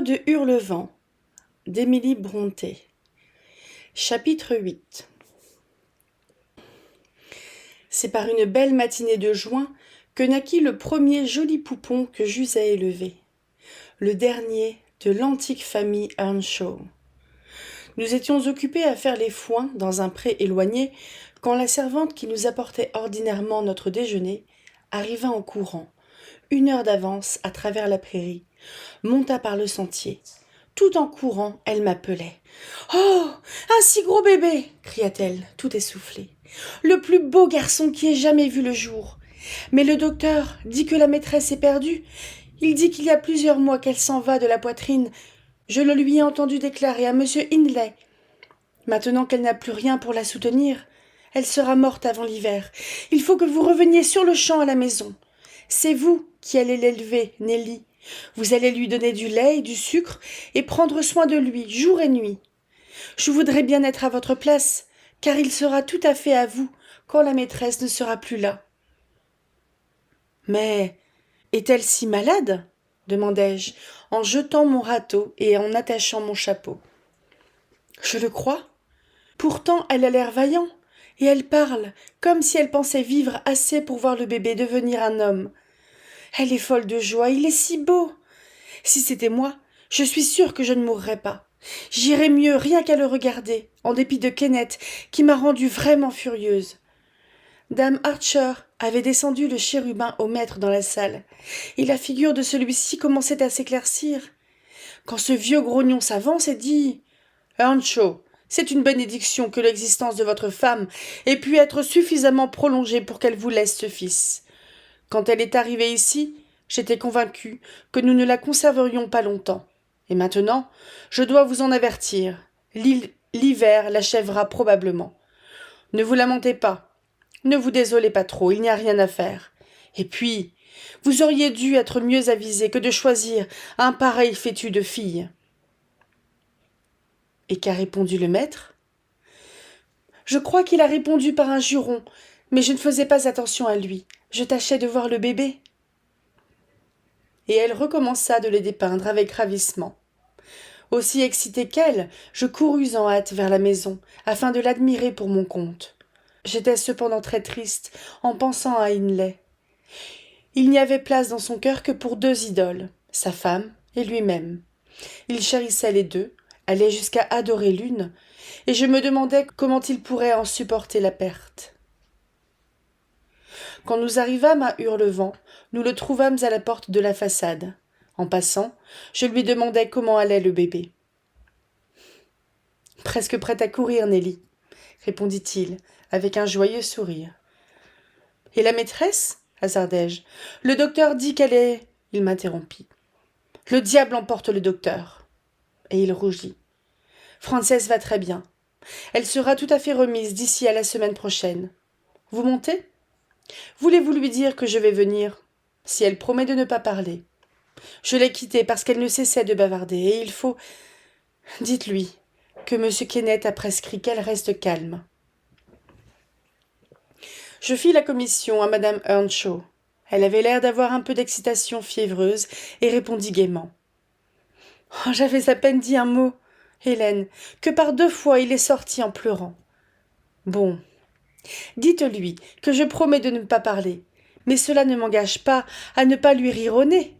de Hurlevent d'Émilie Brontë. Chapitre 8. C'est par une belle matinée de juin que naquit le premier joli poupon que j'eus à élever, le dernier de l'antique famille Earnshaw. Nous étions occupés à faire les foins dans un pré éloigné quand la servante qui nous apportait ordinairement notre déjeuner arriva en courant, 1 heure d'avance à travers la prairie, monta par le sentier. Tout en courant, elle m'appelait. « Oh, un si gros bébé !» cria-t-elle, tout essoufflée. « Le plus beau garçon qui ait jamais vu le jour. Mais le docteur dit que la maîtresse est perdue. Il dit qu'il y a plusieurs mois qu'elle s'en va de la poitrine. Je le lui ai entendu déclarer à M. Hindley. Maintenant qu'elle n'a plus rien pour la soutenir, elle sera morte avant l'hiver. Il faut que vous reveniez sur-le-champ à la maison. C'est vous qui allez l'élever, Nelly. Vous allez lui donner du lait et du sucre et prendre soin de lui, jour et nuit. Je voudrais bien être à votre place, car il sera tout à fait à vous quand la maîtresse ne sera plus là. »« Mais est-elle si malade ?» demandai-je, en jetant mon râteau et en attachant mon chapeau. « Je le crois. Pourtant elle a l'air vaillant, et elle parle comme si elle pensait vivre assez pour voir le bébé devenir un homme. Elle est folle de joie, il est si beau. Si c'était moi, je suis sûre que je ne mourrais pas. J'irais mieux rien qu'à le regarder, en dépit de Kenneth, qui m'a rendue vraiment furieuse. » Dame Archer avait descendu le chérubin au maître dans la salle, et la figure de celui-ci commençait à s'éclaircir, quand ce vieux grognon s'avance et dit « Earnshaw, c'est une bénédiction que l'existence de votre femme ait pu être suffisamment prolongée pour qu'elle vous laisse ce fils. Quand elle est arrivée ici, j'étais convaincu que nous ne la conserverions pas longtemps. Et maintenant, je dois vous en avertir. L'hiver l'achèvera probablement. Ne vous lamentez pas. Ne vous désolez pas trop, il n'y a rien à faire. Et puis, vous auriez dû être mieux avisé que de choisir un pareil fétu de fille. » Et qu'a répondu le maître ? Je crois qu'il a répondu par un juron, mais je ne faisais pas attention à lui. Je tâchais de voir le bébé. Et elle recommença de le dépeindre avec ravissement. Aussi excitée qu'elle, je courus en hâte vers la maison, afin de l'admirer pour mon compte. J'étais cependant très triste en pensant à Hindley. Il n'y avait place dans son cœur que pour 2 idoles, sa femme et lui-même. Il chérissait les 2, allait jusqu'à adorer l'une, et je me demandais comment il pourrait en supporter la perte. Quand nous arrivâmes à Hurlevent, nous le trouvâmes à la porte de la façade. En passant, je lui demandai comment allait le bébé. « Presque prête à courir, Nelly, » répondit-il, avec un joyeux sourire. « Et la maîtresse ?» hasardai-je. « Le docteur dit qu'elle est... » Il m'interrompit. « Le diable emporte le docteur !» Et il rougit. « Frances va très bien. Elle sera tout à fait remise d'ici à la semaine prochaine. Vous montez ? Voulez-vous lui dire que je vais venir, si elle promet de ne pas parler ? Je l'ai quittée parce qu'elle ne cessait de bavarder, et il faut... Dites-lui que M. Kenneth a prescrit qu'elle reste calme. » Je fis la commission à Madame Earnshaw. Elle avait l'air d'avoir un peu d'excitation fiévreuse et répondit gaiement. « Oh, j'avais à peine dit un mot, Hélène, que par 2 fois il est sorti en pleurant. Bon, dites-lui que je promets de ne pas parler, mais cela ne m'engage pas à ne pas lui rire au nez. »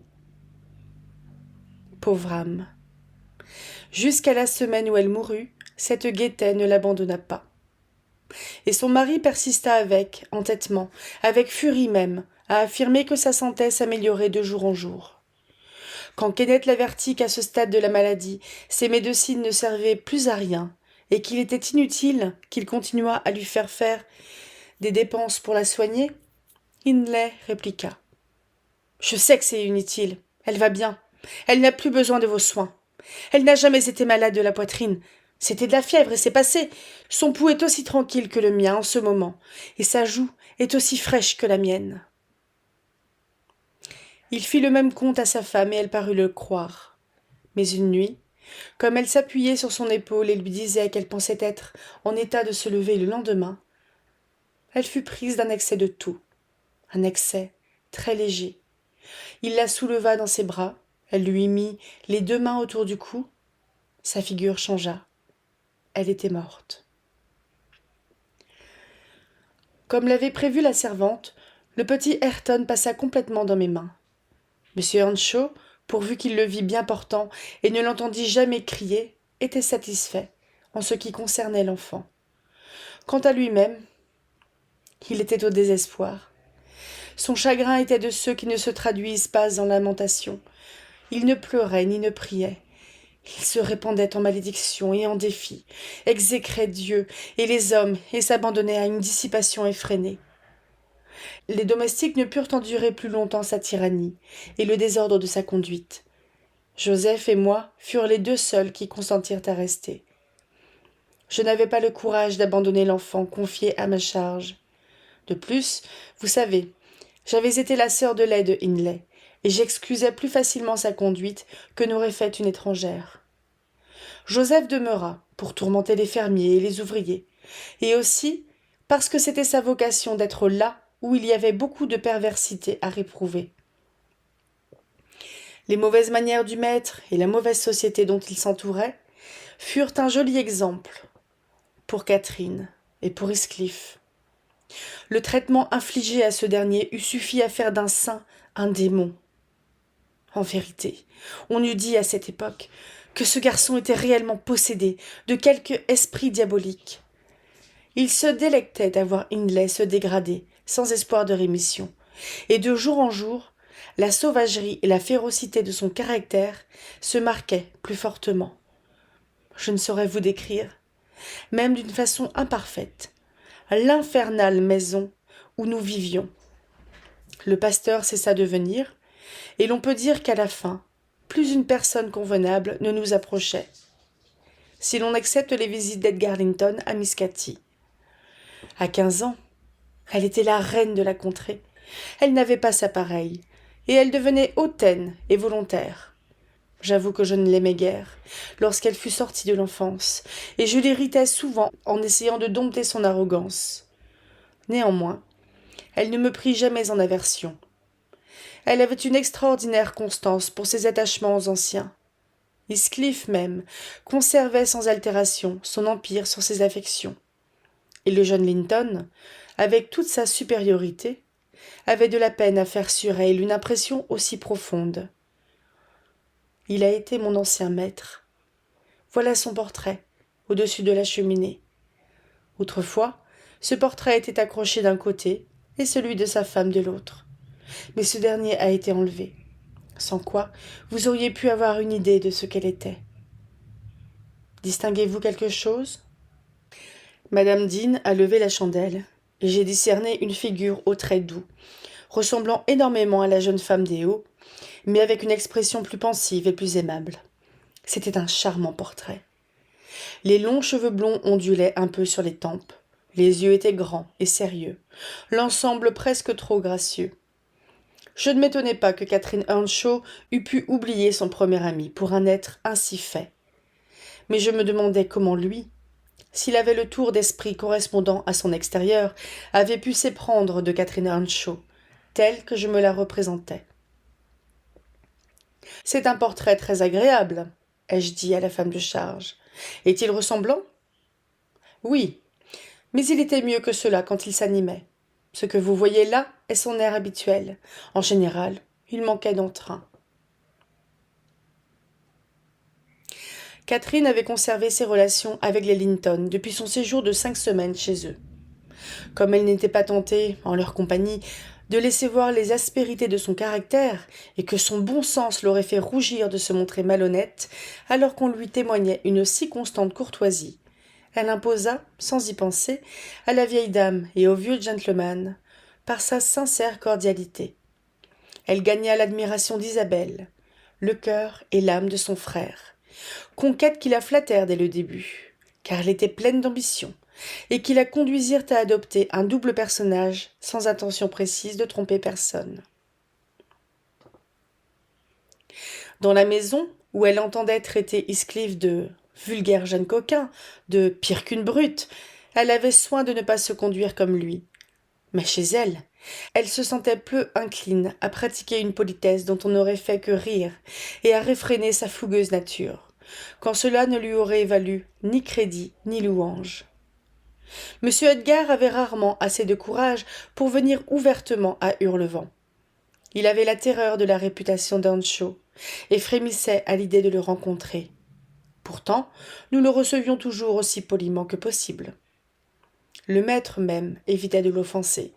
Pauvre âme. Jusqu'à la semaine où elle mourut, cette gaieté ne l'abandonna pas. Et son mari persista avec entêtement, avec furie même, à affirmer que sa santé s'améliorait de jour en jour. Quand Kenneth l'avertit qu'à ce stade de la maladie, ses médecines ne servaient plus à rien, et qu'il était inutile qu'il continuât à lui faire des dépenses pour la soigner, Hindley répliqua. « Je sais que c'est inutile, elle va bien, elle n'a plus besoin de vos soins. Elle n'a jamais été malade de la poitrine. C'était de la fièvre et c'est passé. Son pouls est aussi tranquille que le mien en ce moment, et sa joue est aussi fraîche que la mienne. » Il fit le même conte à sa femme et elle parut le croire. Mais une nuit, comme elle s'appuyait sur son épaule et lui disait qu'elle pensait être en état de se lever le lendemain, elle fut prise d'un excès de toux, un excès très léger. Il la souleva dans ses bras, Elle lui mit les 2 mains autour du cou. Sa figure changea. Elle était morte. Comme l'avait prévu la servante, le petit Ayrton passa complètement dans mes mains. M. Earnshaw, pourvu qu'il le vît bien portant et ne l'entendit jamais crier, était satisfait en ce qui concernait l'enfant. Quant à lui-même, il était au désespoir. Son chagrin était de ceux qui ne se traduisent pas en lamentations. Il ne pleurait ni ne priait. Il se répandait en malédictions et en défis, exécrait Dieu et les hommes et s'abandonnait à une dissipation effrénée. Les domestiques ne purent endurer plus longtemps sa tyrannie et le désordre de sa conduite. Joseph et moi furent les 2 seuls qui consentirent à rester. Je n'avais pas le courage d'abandonner l'enfant confié à ma charge. De plus, vous savez, j'avais été la sœur de lait de Hindley, et j'excusais plus facilement sa conduite que n'aurait fait une étrangère. Joseph demeura pour tourmenter les fermiers et les ouvriers, et aussi parce que c'était sa vocation d'être là où il y avait beaucoup de perversité à réprouver. Les mauvaises manières du maître et la mauvaise société dont il s'entourait furent un joli exemple pour Catherine et pour Heathcliff. Le traitement infligé à ce dernier eût suffi à faire d'un saint un démon. En vérité, on eût dit à cette époque que ce garçon était réellement possédé de quelque esprit diabolique. Il se délectait d'avoir Hindley se dégrader sans espoir de rémission, et de jour en jour, la sauvagerie et la férocité de son caractère se marquaient plus fortement. Je ne saurais vous décrire, même d'une façon imparfaite, l'infernale maison où nous vivions. Le pasteur cessa de venir, et l'on peut dire qu'à la fin, plus une personne convenable ne nous approchait, si l'on accepte les visites d'Edgar Linton à Miss Cathy. À 15 ans, elle était la reine de la contrée. Elle n'avait pas sa pareille, et elle devenait hautaine et volontaire. J'avoue que je ne l'aimais guère lorsqu'elle fut sortie de l'enfance, et je l'irritais souvent en essayant de dompter son arrogance. Néanmoins, elle ne me prit jamais en aversion. Elle avait une extraordinaire constance pour ses attachements anciens. Heathcliff même conservait sans altération son empire sur ses affections. Et le jeune Linton, avec toute sa supériorité, avait de la peine à faire sur elle une impression aussi profonde. Il a été mon ancien maître. Voilà son portrait, au-dessus de la cheminée. Autrefois, ce portrait était accroché d'un côté et celui de sa femme de l'autre. Mais ce dernier a été enlevé, sans quoi vous auriez pu avoir une idée de ce qu'elle était. Distinguez-vous quelque chose ? Madame Dean a levé la chandelle, et j'ai discerné une figure aux traits doux, ressemblant énormément à la jeune femme des Hauts, mais avec une expression plus pensive et plus aimable. C'était un charmant portrait. Les longs cheveux blonds ondulaient un peu sur les tempes, les yeux étaient grands et sérieux, l'ensemble presque trop gracieux. Je ne m'étonnais pas que Catherine Earnshaw eût pu oublier son premier ami pour un être ainsi fait. Mais je me demandais comment lui, s'il avait le tour d'esprit correspondant à son extérieur, avait pu s'éprendre de Catherine Earnshaw, telle que je me la représentais. « C'est un portrait très agréable, ai-je dit à la femme de charge. Est-il ressemblant ? Oui, mais il était mieux que cela quand il s'animait. Ce que vous voyez là est son air habituel. En général, il manquait d'entrain. » Catherine avait conservé ses relations avec les Linton depuis son séjour de 5 semaines chez eux. Comme elle n'était pas tentée, en leur compagnie, de laisser voir les aspérités de son caractère, et que son bon sens l'aurait fait rougir de se montrer malhonnête, alors qu'on lui témoignait une si constante courtoisie, elle imposa, sans y penser, à la vieille dame et au vieux gentleman, par sa sincère cordialité. Elle gagna l'admiration d'Isabelle, le cœur et l'âme de son frère, conquêtes qui la flattèrent dès le début, car elle était pleine d'ambition, et qui la conduisirent à adopter un double personnage sans intention précise de tromper personne. Dans la maison, où elle entendait traiter Heathcliff de vulgaire jeune coquin, de pire qu'une brute, elle avait soin de ne pas se conduire comme lui. Mais chez elle, Elle se sentait peu incline à pratiquer une politesse dont on n'aurait fait que rire et à réfréner sa fougueuse nature, quand cela ne lui aurait valu ni crédit ni louange. M. Edgar avait rarement assez de courage pour venir ouvertement à Hurlevent. Il avait la terreur de la réputation d'Earnshaw et frémissait à l'idée de le rencontrer. Pourtant, nous le recevions toujours aussi poliment que possible. Le maître même évitait de l'offenser,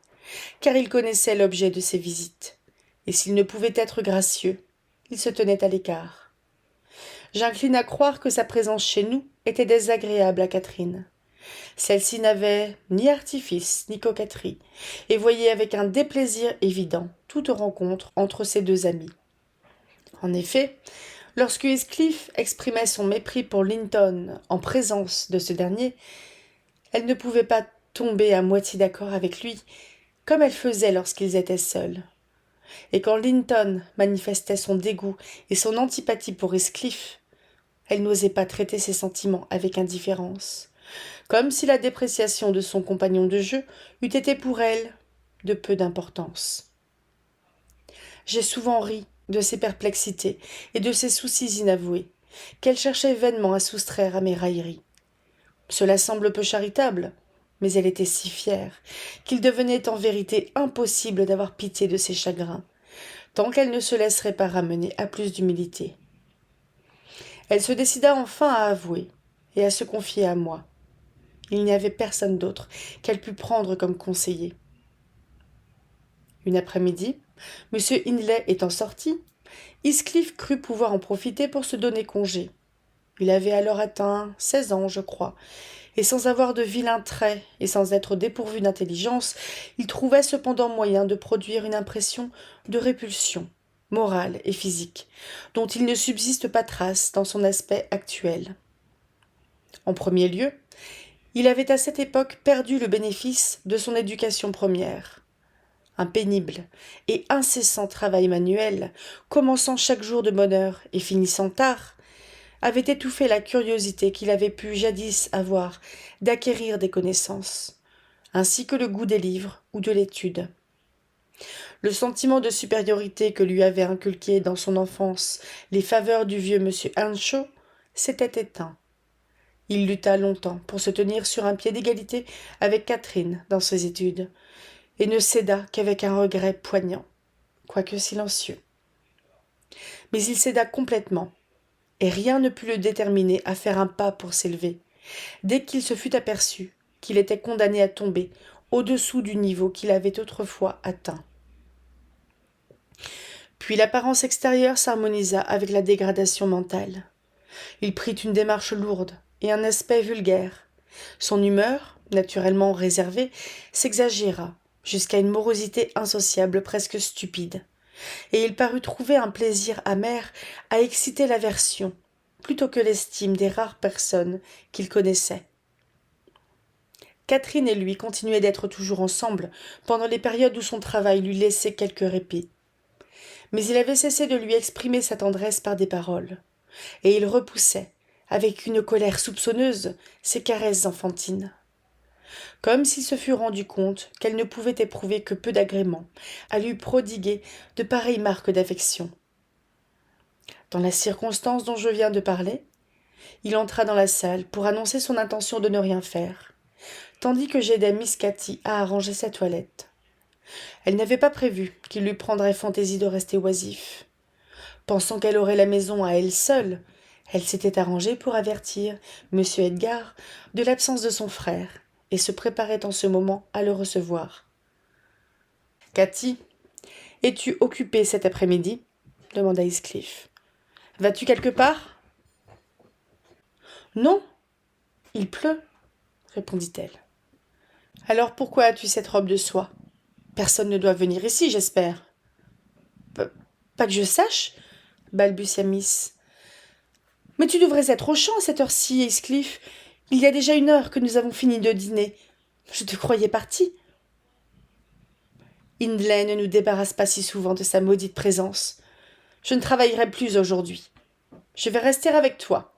car il connaissait l'objet de ses visites, et s'il ne pouvait être gracieux, il se tenait à l'écart. J'incline à croire que sa présence chez nous était désagréable à Catherine. Celle-ci n'avait ni artifice ni coquetterie, et voyait avec un déplaisir évident toute rencontre entre ces deux amis. En effet, lorsque Heathcliff exprimait son mépris pour Linton en présence de ce dernier, elle ne pouvait pas tomber à moitié d'accord avec lui, comme elle faisait lorsqu'ils étaient seuls. Et quand Linton manifestait son dégoût et son antipathie pour Heathcliff, elle n'osait pas traiter ses sentiments avec indifférence, comme si la dépréciation de son compagnon de jeu eût été pour elle de peu d'importance. J'ai souvent ri de ses perplexités et de ses soucis inavoués, qu'elle cherchait vainement à soustraire à mes railleries. Cela semble peu charitable, mais elle était si fière qu'il devenait en vérité impossible d'avoir pitié de ses chagrins, tant qu'elle ne se laisserait pas ramener à plus d'humilité. Elle se décida enfin à avouer et à se confier à moi. Il n'y avait personne d'autre qu'elle pût prendre comme conseiller. Une après-midi, M. Hindley étant sorti, Heathcliff crut pouvoir en profiter pour se donner congé. Il avait alors atteint 16 ans, je crois, et sans avoir de vilains traits et sans être dépourvu d'intelligence, il trouvait cependant moyen de produire une impression de répulsion, morale et physique, dont il ne subsiste pas trace dans son aspect actuel. En premier lieu, il avait à cette époque perdu le bénéfice de son éducation première. Un pénible et incessant travail manuel, commençant chaque jour de bonne heure et finissant tard, avait étouffé la curiosité qu'il avait pu jadis avoir d'acquérir des connaissances, ainsi que le goût des livres ou de l'étude. Le sentiment de supériorité que lui avaient inculqué dans son enfance les faveurs du vieux M. Earnshaw s'était éteint. Il lutta longtemps pour se tenir sur un pied d'égalité avec Catherine dans ses études, et ne céda qu'avec un regret poignant, quoique silencieux. Mais il céda complètement, et rien ne put le déterminer à faire un pas pour s'élever, dès qu'il se fut aperçu qu'il était condamné à tomber au-dessous du niveau qu'il avait autrefois atteint. Puis l'apparence extérieure s'harmonisa avec la dégradation mentale. Il prit une démarche lourde et un aspect vulgaire. Son humeur, naturellement réservée, s'exagéra jusqu'à une morosité insociable, presque stupide, et il parut trouver un plaisir amer à exciter l'aversion plutôt que l'estime des rares personnes qu'il connaissait. Catherine et lui continuaient d'être toujours ensemble pendant les périodes où son travail lui laissait quelque répit. Mais il avait cessé de lui exprimer sa tendresse par des paroles, et il repoussait, avec une colère soupçonneuse, ses caresses enfantines. Comme s'il se fût rendu compte qu'elle ne pouvait éprouver que peu d'agrément à lui prodiguer de pareilles marques d'affection. Dans la circonstance dont je viens de parler, il entra dans la salle pour annoncer son intention de ne rien faire, tandis que j'aidais Miss Cathy à arranger sa toilette. Elle n'avait pas prévu qu'il lui prendrait fantaisie de rester oisif. Pensant qu'elle aurait la maison à elle seule, elle s'était arrangée pour avertir M. Edgar de l'absence de son frère, et se préparait en ce moment à le recevoir. « Cathy, es-tu occupée cet après-midi » demanda Heathcliff. « Vas-tu quelque part ?»« Non, il pleut, » répondit-elle. « Alors pourquoi as-tu cette robe de soie ? Personne ne doit venir ici, j'espère. »« Pas que je sache, » balbutia Miss. « Mais tu devrais être au champ à cette heure-ci, Heathcliff. Il y a déjà 1 heure que nous avons fini de dîner. Je te croyais parti. » Hindley ne nous débarrasse pas si souvent de sa maudite présence. Je ne travaillerai plus aujourd'hui. Je vais rester avec toi.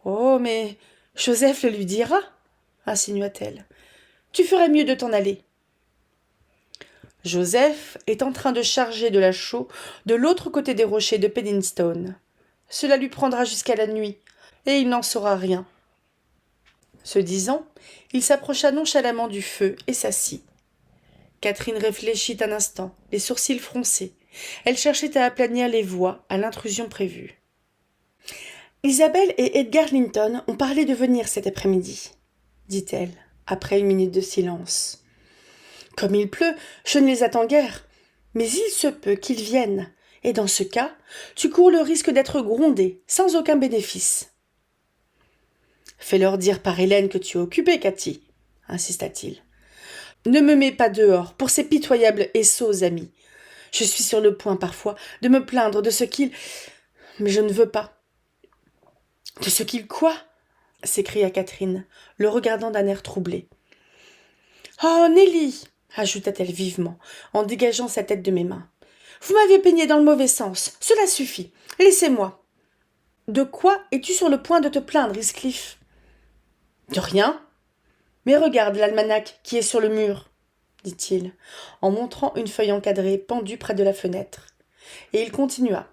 Oh, mais Joseph le lui dira, insinua-t-elle. Tu ferais mieux de t'en aller. Joseph est en train de charger de la chaux de l'autre côté des rochers de Paddington. Cela lui prendra jusqu'à la nuit, et il n'en saura rien. » Ce disant, il s'approcha nonchalamment du feu et s'assit. Catherine réfléchit un instant, les sourcils froncés. Elle cherchait à aplanir les voies à l'intrusion prévue. « Isabelle et Edgar Linton ont parlé de venir cet après-midi, » dit-elle, après une minute de silence. « Comme il pleut, je ne les attends guère, mais il se peut qu'ils viennent, et dans ce cas, tu cours le risque d'être grondée, sans aucun bénéfice. »« Fais-leur dire par Hélène que tu es occupée, Cathy, » insista-t-il. « Ne me mets pas dehors pour ces pitoyables et sots amis. Je suis sur le point, parfois, de me plaindre de ce qu'ils... Mais je ne veux pas. »« De ce qu'ils quoi ?» s'écria Catherine, le regardant d'un air troublé. « Oh, Nelly !» ajouta-t-elle vivement, en dégageant sa tête de mes mains. « Vous m'avez peigné dans le mauvais sens. Cela suffit. Laissez-moi. »« De quoi es-tu sur le point de te plaindre, Heathcliff ?»« De rien. Mais regarde l'almanach qui est sur le mur, » dit-il, en montrant une feuille encadrée pendue près de la fenêtre. Et il continua.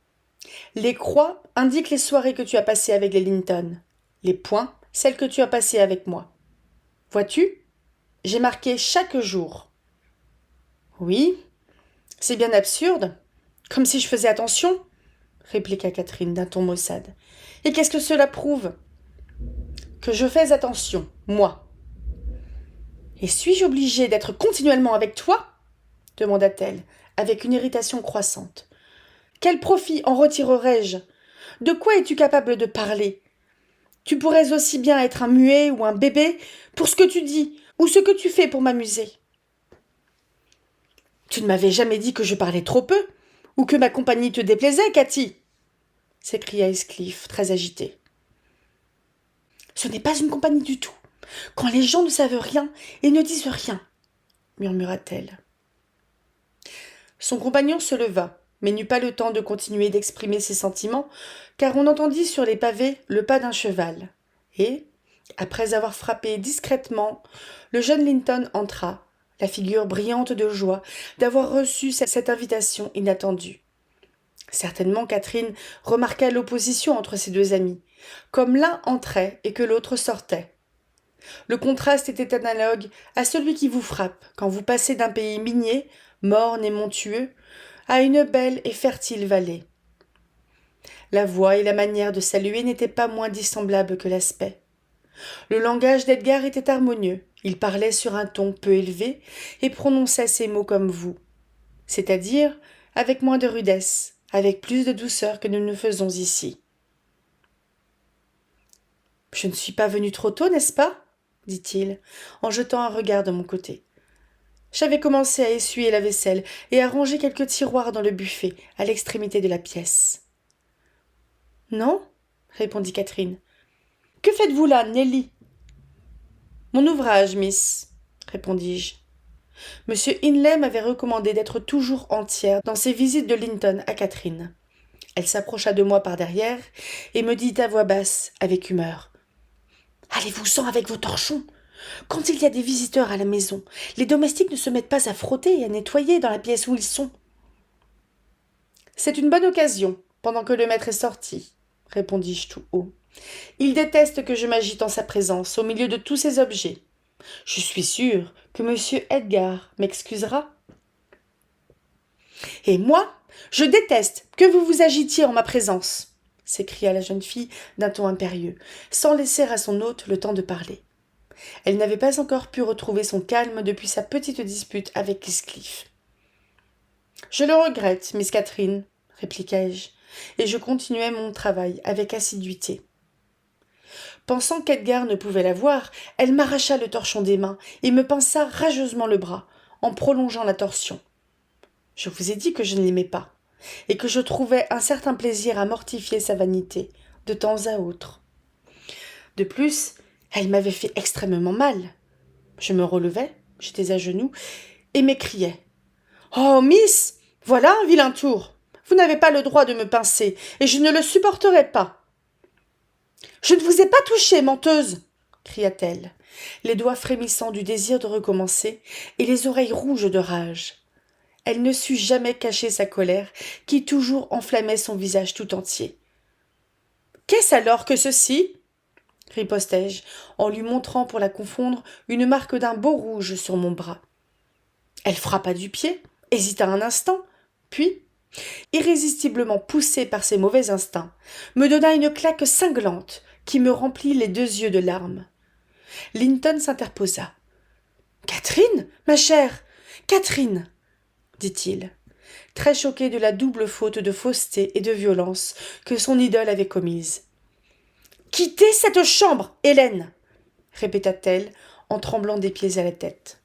« Les croix indiquent les soirées que tu as passées avec les Linton. Les points, celles que tu as passées avec moi. Vois-tu ? J'ai marqué chaque jour. »« Oui, c'est bien absurde, comme si je faisais attention, » répliqua Catherine d'un ton maussade. « Et qu'est-ce que cela prouve ? » ?»« Que je fais attention, moi. »« Et suis-je obligée d'être continuellement avec toi ? » demanda-t-elle, avec une irritation croissante. « Quel profit en retirerais-je ? De quoi es-tu capable de parler ? Tu pourrais aussi bien être un muet ou un bébé pour ce que tu dis ou ce que tu fais pour m'amuser. »« Tu ne m'avais jamais dit que je parlais trop peu ou que ma compagnie te déplaisait, Cathy !» s'écria Heathcliff, très agité. « Ce n'est pas une compagnie du tout, quand les gens ne savent rien et ne disent rien, » murmura-t-elle. Son compagnon se leva, mais n'eut pas le temps de continuer d'exprimer ses sentiments, car on entendit sur les pavés le pas d'un cheval, et, après avoir frappé discrètement, le jeune Linton entra, la figure brillante de joie d'avoir reçu cette invitation inattendue. Certainement Catherine remarqua l'opposition entre ces deux amis, comme l'un entrait et que l'autre sortait. Le contraste était analogue à celui qui vous frappe quand vous passez d'un pays minier, morne et montueux, à une belle et fertile vallée. La voix et la manière de saluer n'étaient pas moins dissemblables que l'aspect. Le langage d'Edgar était harmonieux, il parlait sur un ton peu élevé et prononçait ses mots comme vous, c'est-à-dire avec moins de rudesse, avec plus de douceur que nous ne faisons ici. « Je ne suis pas venu trop tôt, n'est-ce pas ? » dit-il, en jetant un regard de mon côté. J'avais commencé à essuyer la vaisselle et à ranger quelques tiroirs dans le buffet, à l'extrémité de la pièce. « Non ? » répondit Catherine. « Que faites-vous là, Nelly ?»« Mon ouvrage, miss, » répondis-je. Monsieur Hindley m'avait recommandé d'être toujours entière dans ses visites de Linton à Catherine. Elle s'approcha de moi par derrière et me dit à voix basse, avec humeur. « Allez-vous-en avec vos torchons. Quand il y a des visiteurs à la maison, les domestiques ne se mettent pas à frotter et à nettoyer dans la pièce où ils sont. »« C'est une bonne occasion, pendant que le maître est sorti, » répondis-je tout haut. « Il déteste que je m'agite en sa présence, au milieu de tous ces objets. Je suis sûre que monsieur Edgar m'excusera. »« Et moi, je déteste que vous vous agitiez en ma présence, » s'écria la jeune fille d'un ton impérieux, sans laisser à son hôte le temps de parler. Elle n'avait pas encore pu retrouver son calme depuis sa petite dispute avec Heathcliff. « Je le regrette, Miss Catherine, » répliquai-je, et je continuai mon travail avec assiduité. Pensant qu'Edgar ne pouvait la voir, elle m'arracha le torchon des mains et me pinça rageusement le bras, en prolongeant la torsion. Je vous ai dit que je ne l'aimais pas, et que je trouvais un certain plaisir à mortifier sa vanité, de temps à autre. De plus, elle m'avait fait extrêmement mal. Je me relevai, j'étais à genoux, et m'écriai. « Oh, miss, voilà un vilain tour. Vous n'avez pas le droit de me pincer, et je ne le supporterai pas. »« Je ne vous ai pas touchée, menteuse !» cria-t-elle, les doigts frémissants du désir de recommencer et les oreilles rouges de rage. Elle ne sut jamais cacher sa colère qui toujours enflammait son visage tout entier. « Qu'est-ce alors que ceci ?» ripostai-je, en lui montrant pour la confondre une marque d'un beau rouge sur mon bras. Elle frappa du pied, hésita un instant, puis, irrésistiblement poussée par ses mauvais instincts, me donna une claque cinglante qui me remplit les 2 yeux de larmes. Linton s'interposa. « Catherine, ma chère, Catherine !» dit-il, très choqué de la double faute de fausseté et de violence que son idole avait commise. « Quittez cette chambre, Hélène !» répéta-t-elle en tremblant des pieds à la tête.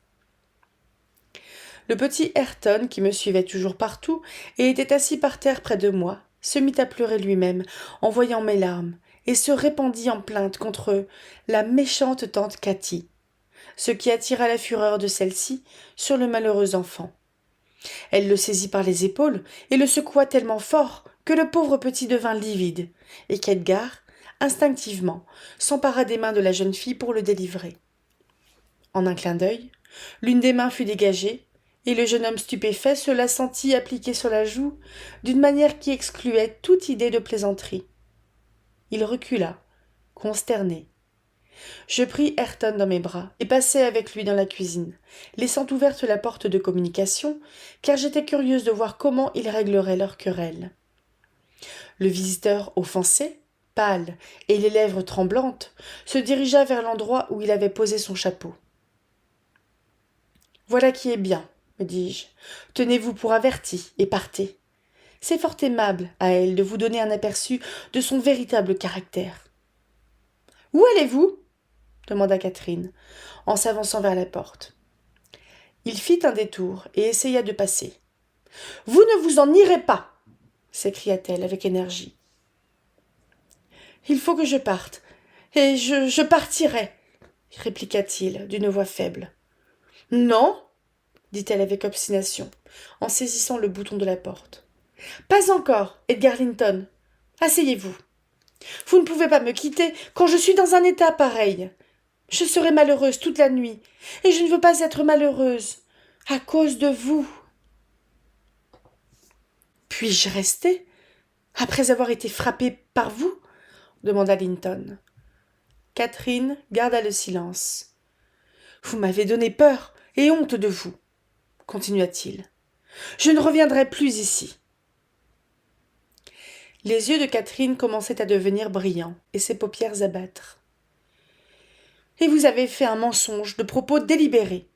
Le petit Ayrton, qui me suivait toujours partout et était assis par terre près de moi, se mit à pleurer lui-même en voyant mes larmes et se répandit en plaintes contre la méchante tante Cathy, ce qui attira la fureur de celle-ci sur le malheureux enfant. Elle le saisit par les épaules et le secoua tellement fort que le pauvre petit devint livide et qu'Edgar, instinctivement, s'empara des mains de la jeune fille pour le délivrer. En un clin d'œil, l'une des mains fut dégagée et le jeune homme stupéfait se la sentit appliquer sur la joue d'une manière qui excluait toute idée de plaisanterie. Il recula, consterné. Je pris Ayrton dans mes bras et passai avec lui dans la cuisine, laissant ouverte la porte de communication, car j'étais curieuse de voir comment ils régleraient leur querelle. Le visiteur offensé, pâle et les lèvres tremblantes, se dirigea vers l'endroit où il avait posé son chapeau. « Voilà qui est bien, » me dis-je. « Tenez-vous pour averti et partez. C'est fort aimable à elle de vous donner un aperçu de son véritable caractère. »« Où allez-vous » demanda Catherine, en s'avançant vers la porte. Il fit un détour et essaya de passer. « Vous ne vous en irez pas !» s'écria-t-elle avec énergie. « Il faut que je parte, et je partirai !» répliqua-t-il d'une voix faible. « Non !» dit-elle avec obstination, en saisissant le bouton de la porte. « Pas encore, Edgar Linton. Asseyez-vous. Vous ne pouvez pas me quitter quand je suis dans un état pareil. Je serai malheureuse toute la nuit, et je ne veux pas être malheureuse à cause de vous. » « Puis-je rester, après avoir été frappée par vous ?» demanda Linton. Catherine garda le silence. « Vous m'avez donné peur et honte de vous, » continua-t-il. « Je ne reviendrai plus ici. » Les yeux de Catherine commençaient à devenir brillants et ses paupières à battre. « Et vous avez fait un mensonge de propos délibéré, »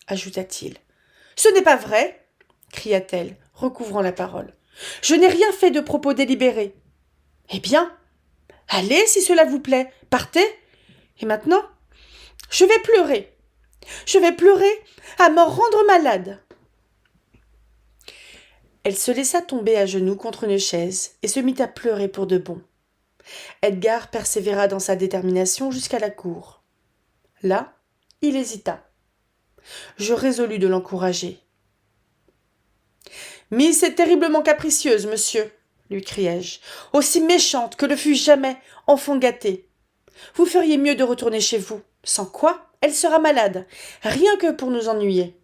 ajouta-t-il. « Ce n'est pas vrai, » cria-t-elle, recouvrant la parole. « Je n'ai rien fait de propos délibérés. »« Eh bien, allez si cela vous plaît, partez. Et maintenant, je vais pleurer. Je vais pleurer à m'en rendre malade. » Elle se laissa tomber à genoux contre une chaise et se mit à pleurer pour de bon. Edgar persévéra dans sa détermination jusqu'à la cour. Là, il hésita. Je résolus de l'encourager. « Miss est terriblement capricieuse, monsieur, » lui criai-je, « aussi méchante que le fut jamais enfant gâté. Vous feriez mieux de retourner chez vous, sans quoi elle sera malade, rien que pour nous ennuyer. »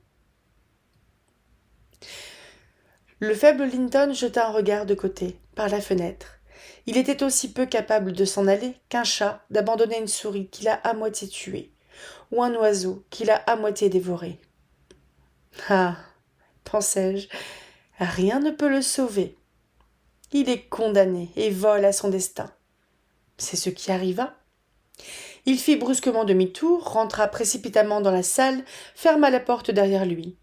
Le faible Linton jeta un regard de côté, par la fenêtre. Il était aussi peu capable de s'en aller qu'un chat d'abandonner une souris qu'il a à moitié tuée, ou un oiseau qu'il a à moitié dévoré. « Ah !» pensai-je, « rien ne peut le sauver. Il est condamné et vole à son destin. » C'est ce qui arriva. Il fit brusquement demi-tour, rentra précipitamment dans la salle, ferma la porte derrière lui.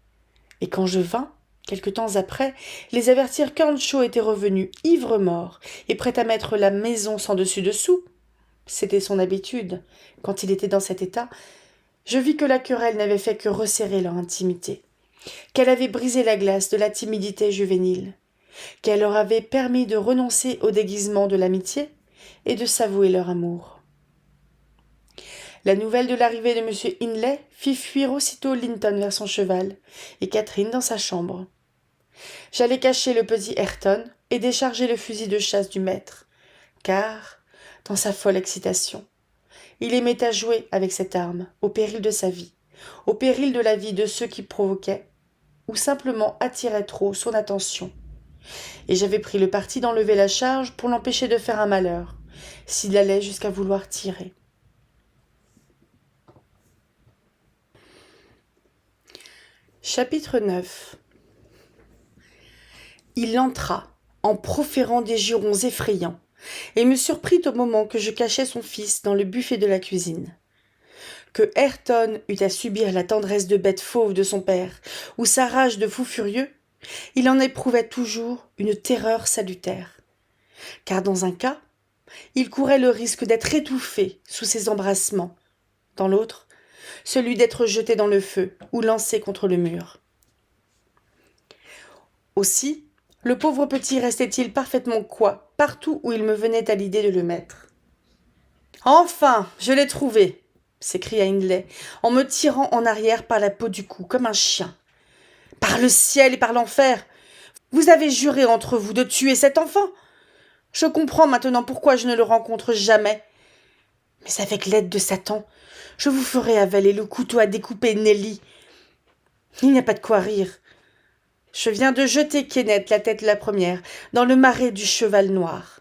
Et quand je vins, quelque temps après, les avertir qu'Earnshaw était revenu ivre-mort et prêt à mettre la maison sans dessus-dessous, c'était son habitude, quand il était dans cet état, je vis que la querelle n'avait fait que resserrer leur intimité, qu'elle avait brisé la glace de la timidité juvénile, qu'elle leur avait permis de renoncer au déguisement de l'amitié et de s'avouer leur amour. La nouvelle de l'arrivée de M. Hindley fit fuir aussitôt Linton vers son cheval et Catherine dans sa chambre. J'allai cacher le petit Ayrton et décharger le fusil de chasse du maître, car, dans sa folle excitation, Il aimait à jouer avec cette arme, au péril de sa vie, au péril de la vie de ceux qui provoquaient, ou simplement attiraient trop son attention. Et j'avais pris le parti d'enlever la charge pour l'empêcher de faire un malheur, s'il allait jusqu'à vouloir tirer. Chapitre 9. Il entra, en proférant des jurons effrayants, et me surprit au moment que je cachais son fils dans le buffet de la cuisine. Que Ayrton eût à subir la tendresse de bête fauve de son père, ou sa rage de fou furieux, il en éprouvait toujours une terreur salutaire. Car dans un cas, il courait le risque d'être étouffé sous ses embrassements, dans l'autre, celui d'être jeté dans le feu ou lancé contre le mur. Aussi, le pauvre petit restait-il parfaitement coi partout où il me venait à l'idée de le mettre. « Enfin, je l'ai trouvé !» s'écria Hindley, en me tirant en arrière par la peau du cou, comme un chien. « Par le ciel et par l'enfer! Vous avez juré entre vous de tuer cet enfant! Je comprends maintenant pourquoi je ne le rencontre jamais. Mais avec l'aide de Satan, je vous ferai avaler le couteau à découper Nelly. Il n'y a pas de quoi rire. Je viens de jeter Kenneth, la tête la première, dans le marais du cheval noir.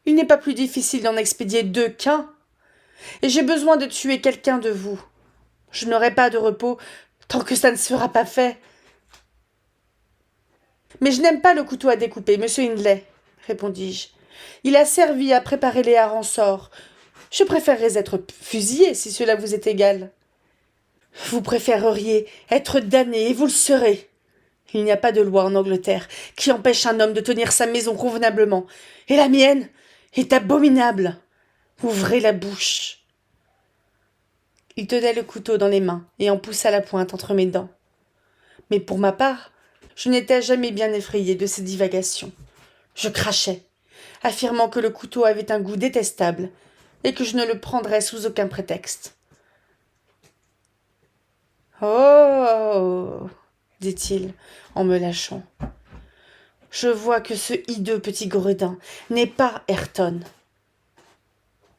Il n'est pas plus difficile d'en expédier 2 qu'un. Et j'ai besoin de tuer quelqu'un de vous. Je n'aurai pas de repos tant que ça ne sera pas fait. Mais je n'aime pas le couteau à découper, monsieur Hindley, répondis-je. Il a servi à préparer les harensorts. Je préférerais être fusillé si cela vous est égal. Vous préféreriez être damné et vous le serez. Il n'y a pas de loi en Angleterre qui empêche un homme de tenir sa maison convenablement. Et la mienne est abominable. Ouvrez la bouche. Il tenait le couteau dans les mains et en poussa la pointe entre mes dents. Mais pour ma part, je n'étais jamais bien effrayée de ces divagations. Je crachais, affirmant que le couteau avait un goût détestable et que je ne le prendrais sous aucun prétexte. « Oh !» dit-il en me lâchant. « Je vois que ce hideux petit gredin n'est pas Ayrton.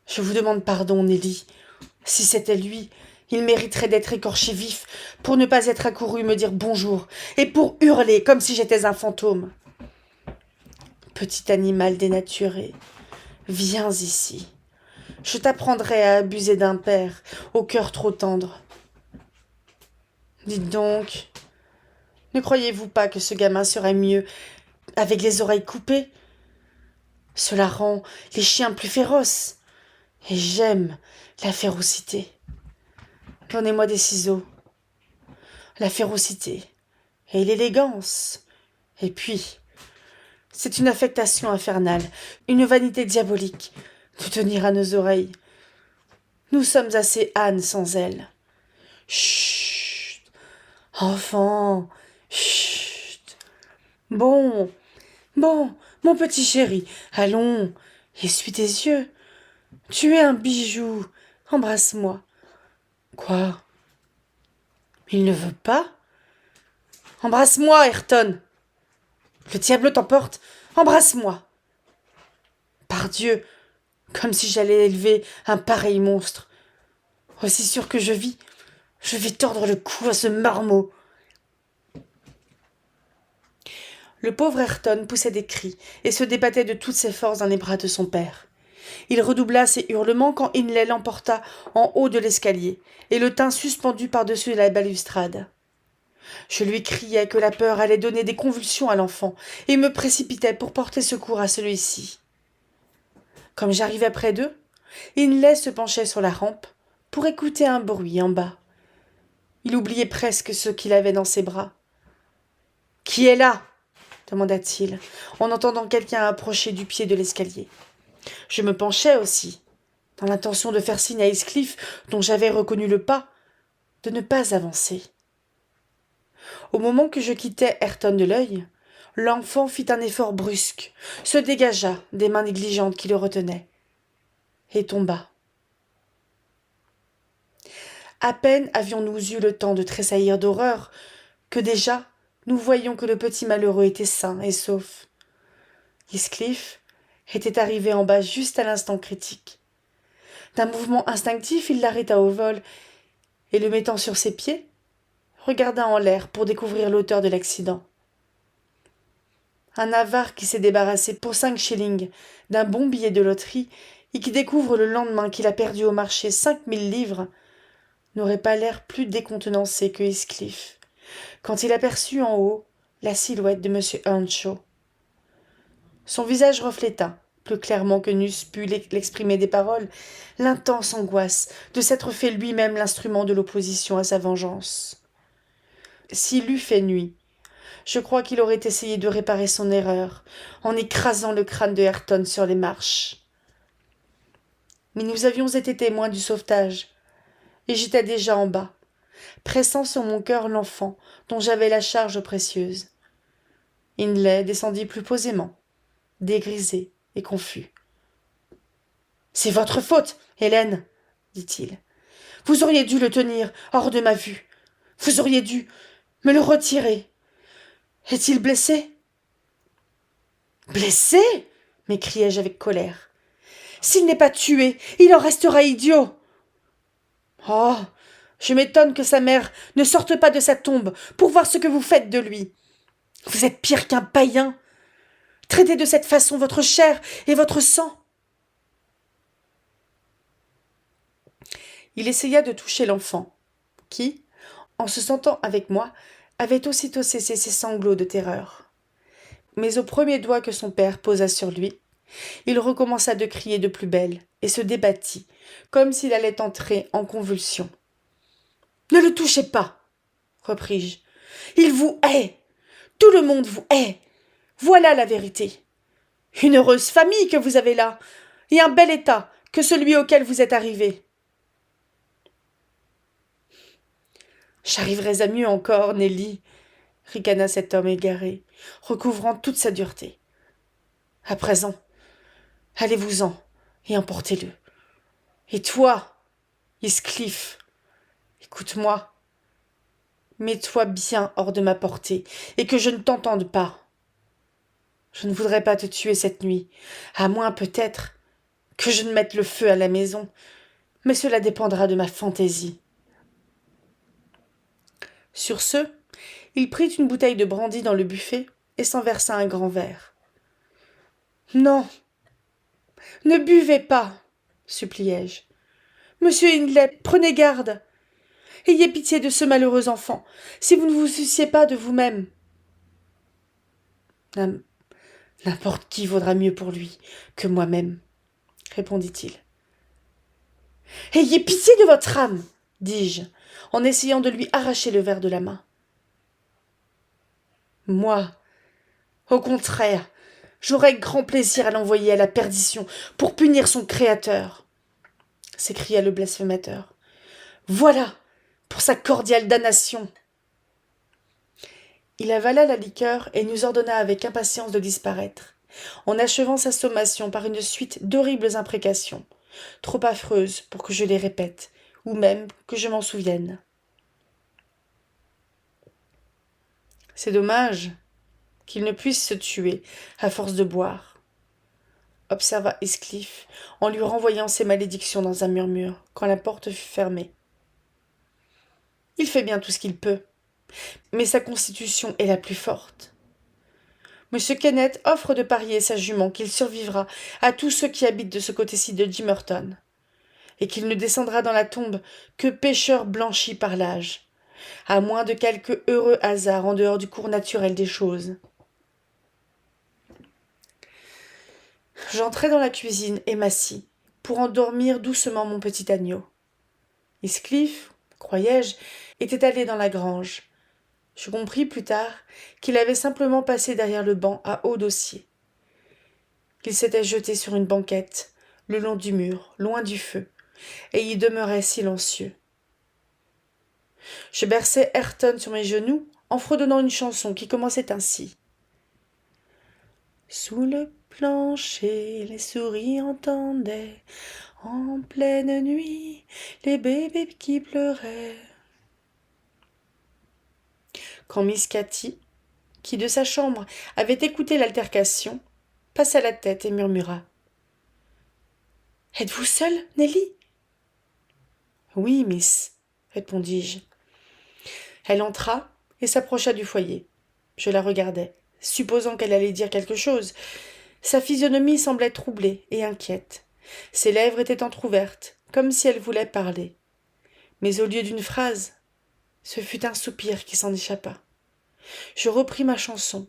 Je vous demande pardon, Nelly. Si c'était lui, il mériterait d'être écorché vif pour ne pas être accouru me dire bonjour et pour hurler comme si j'étais un fantôme. Petit animal dénaturé, viens ici. Je t'apprendrai à abuser d'un père au cœur trop tendre. Dites donc, ne croyez-vous pas que ce gamin serait mieux avec les oreilles coupées? Cela rend les chiens plus féroces. Et j'aime la férocité. Donnez-moi des ciseaux. La férocité et l'élégance. Et puis, c'est une affectation infernale, une vanité diabolique de tenir à nos oreilles. Nous sommes assez ânes sans elles. Chut, enfant, chut. Bon, mon petit chéri, allons, essuie tes yeux. Tu es un bijou, embrasse-moi. Quoi? Il ne veut pas? Embrasse-moi, Ayrton. Le diable t'emporte, embrasse-moi. Pardieu, comme si j'allais élever un pareil monstre. Aussi sûr que je vais tordre le cou à ce marmot. Le pauvre Ayrton poussait des cris et se débattait de toutes ses forces dans les bras de son père. Il redoubla ses hurlements quand Hindley l'emporta en haut de l'escalier et le tint suspendu par-dessus la balustrade. Je lui criais que la peur allait donner des convulsions à l'enfant et me précipitais pour porter secours à celui-ci. Comme j'arrivais près d'eux, Hindley se penchait sur la rampe pour écouter un bruit en bas. Il oubliait presque ce qu'il avait dans ses bras. « Qui est là ?» demanda-t-il, en entendant quelqu'un approcher du pied de l'escalier. Je me penchai aussi, dans l'intention de faire signe à Heathcliff, dont j'avais reconnu le pas, de ne pas avancer. Au moment que je quittais Ayrton de l'œil, l'enfant fit un effort brusque, se dégagea des mains négligentes qui le retenaient, et tomba. À peine avions-nous eu le temps de tressaillir d'horreur, que déjà nous voyions que le petit malheureux était sain et sauf. Heathcliff était arrivé en bas juste à l'instant critique. D'un mouvement instinctif, il l'arrêta au vol, et le mettant sur ses pieds, regarda en l'air pour découvrir l'auteur de l'accident. Un avare qui s'est débarrassé pour 5 shillings d'un bon billet de loterie et qui découvre le lendemain qu'il a perdu au marché 5000 livres n'aurait pas l'air plus décontenancé que Heathcliff quand il aperçut en haut la silhouette de M. Earnshaw. Son visage refléta, plus clairement que n'eussent pu l'exprimer des paroles, l'intense angoisse de s'être fait lui-même l'instrument de l'opposition à sa vengeance. S'il eût fait nuit, je crois qu'il aurait essayé de réparer son erreur en écrasant le crâne de Ayrton sur les marches. Mais nous avions été témoins du sauvetage, et j'étais déjà en bas, pressant sur mon cœur l'enfant dont j'avais la charge précieuse. Hindley descendit plus posément, dégrisé et confus. « C'est votre faute, Hélène, dit-il. Vous auriez dû le tenir hors de ma vue. Vous auriez dû me le retirer. Est-il blessé ?» « Blessé » m'écriai-je avec colère. « S'il n'est pas tué, il en restera idiot. » « Oh, je m'étonne que sa mère ne sorte pas de sa tombe pour voir ce que vous faites de lui. Vous êtes pire qu'un païen. Traitez de cette façon votre chair et votre sang. » Il essaya de toucher l'enfant, qui, en se sentant avec moi, avait aussitôt cessé ses sanglots de terreur. Mais au premier doigt que son père posa sur lui, il recommença de crier de plus belle et se débattit, comme s'il allait entrer en convulsion. « Ne le touchez pas, repris-je. Il vous hait. Tout le monde vous hait. Voilà la vérité. Une heureuse famille que vous avez là, et un bel état que celui auquel vous êtes arrivé. » « J'arriverais à mieux encore, Nelly, » ricana cet homme égaré, recouvrant toute sa dureté. « À présent, allez-vous-en et emportez-le. Et toi, Heathcliff, écoute-moi. Mets-toi bien hors de ma portée et que je ne t'entende pas. Je ne voudrais pas te tuer cette nuit, à moins peut-être que je ne mette le feu à la maison, mais cela dépendra de ma fantaisie. » Sur ce, il prit une bouteille de brandy dans le buffet et s'en versa un grand verre. « Non, ne buvez pas, suppliai-je. Monsieur Hindley, prenez garde. Ayez pitié de ce malheureux enfant, si vous ne vous souciez pas de vous-même. N'importe qui vaudra mieux pour lui que moi-même, répondit-il. Ayez pitié de votre âme, dis-je, en essayant de lui arracher le verre de la main. Moi, au contraire, j'aurais grand plaisir à l'envoyer à la perdition pour punir son créateur, s'écria le blasphémateur. Voilà pour sa cordiale damnation. Il avala la liqueur et nous ordonna avec impatience de disparaître, en achevant sa sommation par une suite d'horribles imprécations, trop affreuses pour que je les répète, ou même que je m'en souvienne. C'est dommage qu'il ne puisse se tuer à force de boire, observa Heathcliff en lui renvoyant ses malédictions dans un murmure, quand la porte fut fermée. Il fait bien tout ce qu'il peut, mais sa constitution est la plus forte. Monsieur Kenneth offre de parier sa jument qu'il survivra à tous ceux qui habitent de ce côté-ci de Gimmerton, et qu'il ne descendra dans la tombe que pécheur blanchi par l'âge, à moins de quelque heureux hasard en dehors du cours naturel des choses. J'entrai dans la cuisine et m'assis, pour endormir doucement mon petit agneau. Heathcliff, croyais-je, était allé dans la grange. Je compris plus tard qu'il avait simplement passé derrière le banc à haut dossier. Il s'était jeté sur une banquette, le long du mur, loin du feu, et y demeurait silencieux. Je berçai Ayrton sur mes genoux en fredonnant une chanson qui commençait ainsi. Sous le plancher, les souris entendaient, en pleine nuit, les bébés qui pleuraient. Quand Miss Katy, qui de sa chambre avait écouté l'altercation, passa la tête et murmura. « Êtes-vous seule, Nelly ? Oui, miss, répondis-je. Elle entra et s'approcha du foyer. Je la regardai, supposant qu'elle allait dire quelque chose. Sa physionomie semblait troublée et inquiète. Ses lèvres étaient entr'ouvertes, comme si elle voulait parler. Mais au lieu d'une phrase, ce fut un soupir qui s'en échappa. Je repris ma chanson.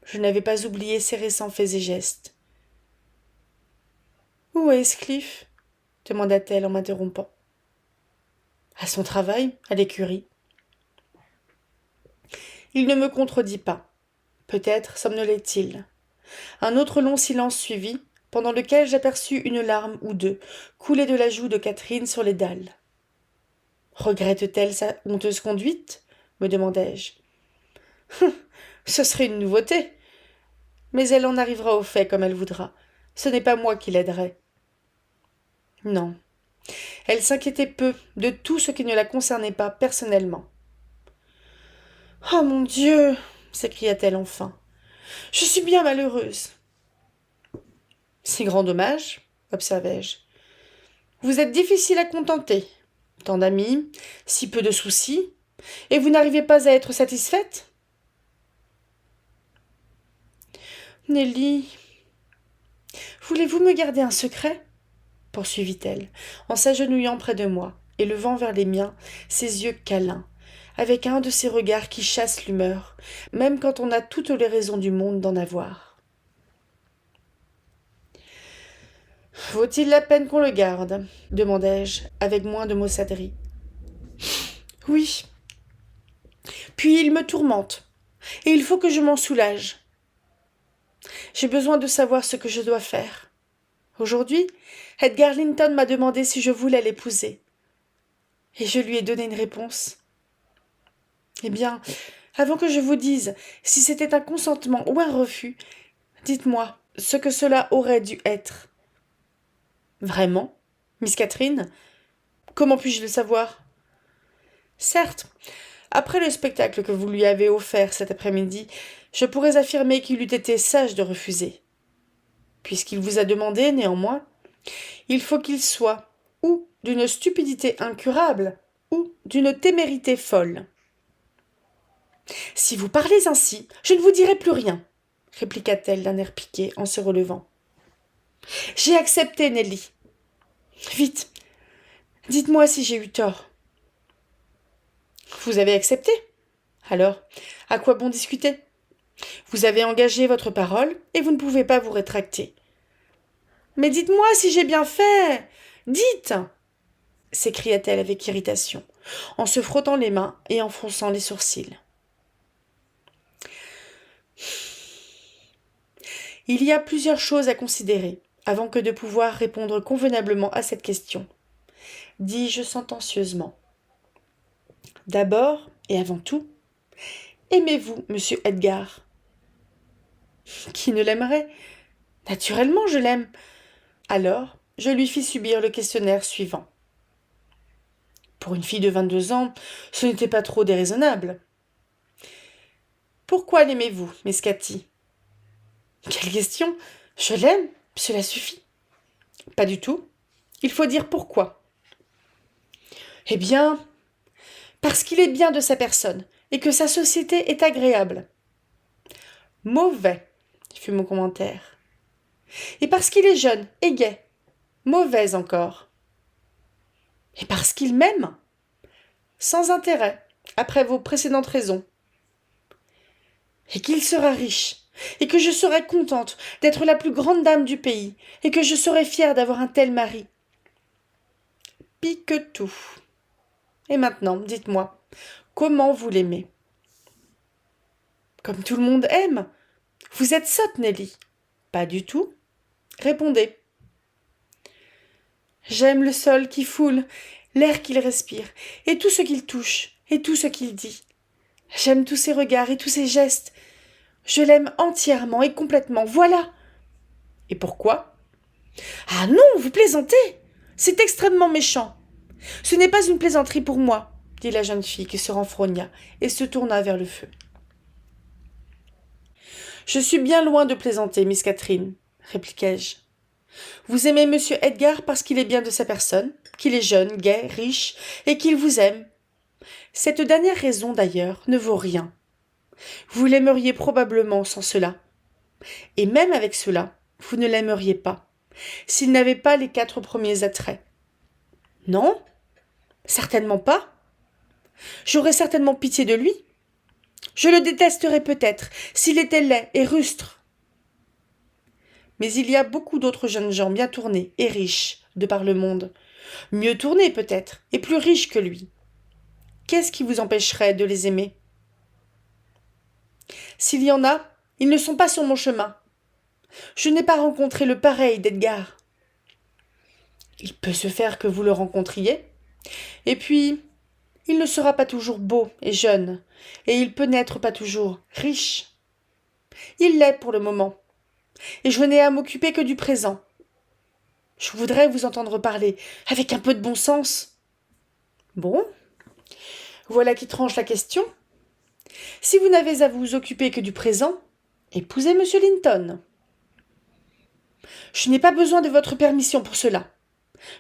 Je n'avais pas oublié ses récents faits et gestes. « Où est Heathcliff » demanda-t-elle en m'interrompant. « À son travail, à l'écurie. » Il ne me contredit pas. Peut-être somnolait-il. Un autre long silence suivit, pendant lequel j'aperçus une larme ou deux couler de la joue de Catherine sur les dalles. « Regrette-t-elle sa honteuse conduite » me demandai-je. « Ce serait une nouveauté. Mais elle en arrivera au fait comme elle voudra. Ce n'est pas moi qui l'aiderai. » Non. Elle s'inquiétait peu de tout ce qui ne la concernait pas personnellement. « Oh mon Dieu » s'écria-t-elle enfin. « Je suis bien malheureuse. » « C'est grand dommage, observai-je. Vous êtes difficile à contenter. Tant d'amis, si peu de soucis, et vous n'arrivez pas à être satisfaite ? Nelly, voulez-vous me garder un secret ? Poursuivit-elle, en s'agenouillant près de moi et levant vers les miens ses yeux câlins, avec un de ces regards qui chassent l'humeur, même quand on a toutes les raisons du monde d'en avoir. « Vaut-il la peine qu'on le garde » demandai-je, avec moins de maussaderie. « Oui. Puis il me tourmente, et il faut que je m'en soulage. J'ai besoin de savoir ce que je dois faire. Aujourd'hui, Edgar Linton m'a demandé si je voulais l'épouser. Et je lui ai donné une réponse. Eh bien, avant que je vous dise si c'était un consentement ou un refus, dites-moi ce que cela aurait dû être. » Vraiment, Miss Catherine ? Comment puis-je le savoir ? Certes, après le spectacle que vous lui avez offert cet après-midi, je pourrais affirmer qu'il eût été sage de refuser. Puisqu'il vous a demandé, néanmoins, il faut qu'il soit ou d'une stupidité incurable, ou d'une témérité folle. « Si vous parlez ainsi, je ne vous dirai plus rien, » répliqua-t-elle d'un air piqué en se relevant. « J'ai accepté, Nelly. Vite, dites-moi si j'ai eu tort. » « Vous avez accepté ? Alors, à quoi bon discuter ? Vous avez engagé votre parole et vous ne pouvez pas vous rétracter. »« Mais dites-moi si j'ai bien fait ! Dites !» s'écria-t-elle avec irritation, en se frottant les mains et en fronçant les sourcils. Il y a plusieurs choses à considérer avant que de pouvoir répondre convenablement à cette question, dis-je sentencieusement. D'abord et avant tout, aimez-vous monsieur Edgar ? Qui ne l'aimerait ? Naturellement, je l'aime. Alors, je lui fis subir le questionnaire suivant. Pour une fille de 22 ans, ce n'était pas trop déraisonnable. Pourquoi l'aimez-vous, Miss Cathy ? Quelle question ? Je l'aime, cela suffit. Pas du tout. Il faut dire pourquoi. Eh bien, parce qu'il est bien de sa personne et que sa société est agréable. Mauvais, fut mon commentaire. Et parce qu'il est jeune et gai. Mauvais encore. Et parce qu'il m'aime. Sans intérêt, après vos précédentes raisons. Et qu'il sera riche, et que je serai contente d'être la plus grande dame du pays, et que je serai fière d'avoir un tel mari. Pique tout. Et maintenant, dites-moi, comment vous l'aimez ? Comme tout le monde aime. Vous êtes sotte, Nelly. Pas du tout. Répondez. J'aime le sol qui foule, l'air qu'il respire, et tout ce qu'il touche, et tout ce qu'il dit. J'aime tous ses regards et tous ses gestes. Je l'aime entièrement et complètement, voilà. Et pourquoi ? Ah non, vous plaisantez. C'est extrêmement méchant. Ce n'est pas une plaisanterie pour moi, dit la jeune fille qui se renfrogna et se tourna vers le feu. Je suis bien loin de plaisanter, Miss Catherine, répliquai-je. Vous aimez monsieur Edgar parce qu'il est bien de sa personne, qu'il est jeune, gai, riche, et qu'il vous aime. Cette dernière raison, d'ailleurs, ne vaut rien. Vous l'aimeriez probablement sans cela. Et même avec cela, vous ne l'aimeriez pas, s'il n'avait pas les 4 premiers attraits. Non, certainement pas. J'aurais certainement pitié de lui. Je le détesterais peut-être, s'il était laid et rustre. Mais il y a beaucoup d'autres jeunes gens bien tournés et riches de par le monde, mieux tournés peut-être, et plus riches que lui. Qu'est-ce qui vous empêcherait de les aimer? S'il y en a, ils ne sont pas sur mon chemin. Je n'ai pas rencontré le pareil d'Edgar. Il peut se faire que vous le rencontriez. Et puis, il ne sera pas toujours beau et jeune, et il peut n'être pas toujours riche. Il l'est pour le moment, et je n'ai à m'occuper que du présent. Je voudrais vous entendre parler, avec un peu de bon sens. Bon, voilà qui tranche la question. Si vous n'avez à vous occuper que du présent, épousez M. Linton. Je n'ai pas besoin de votre permission pour cela.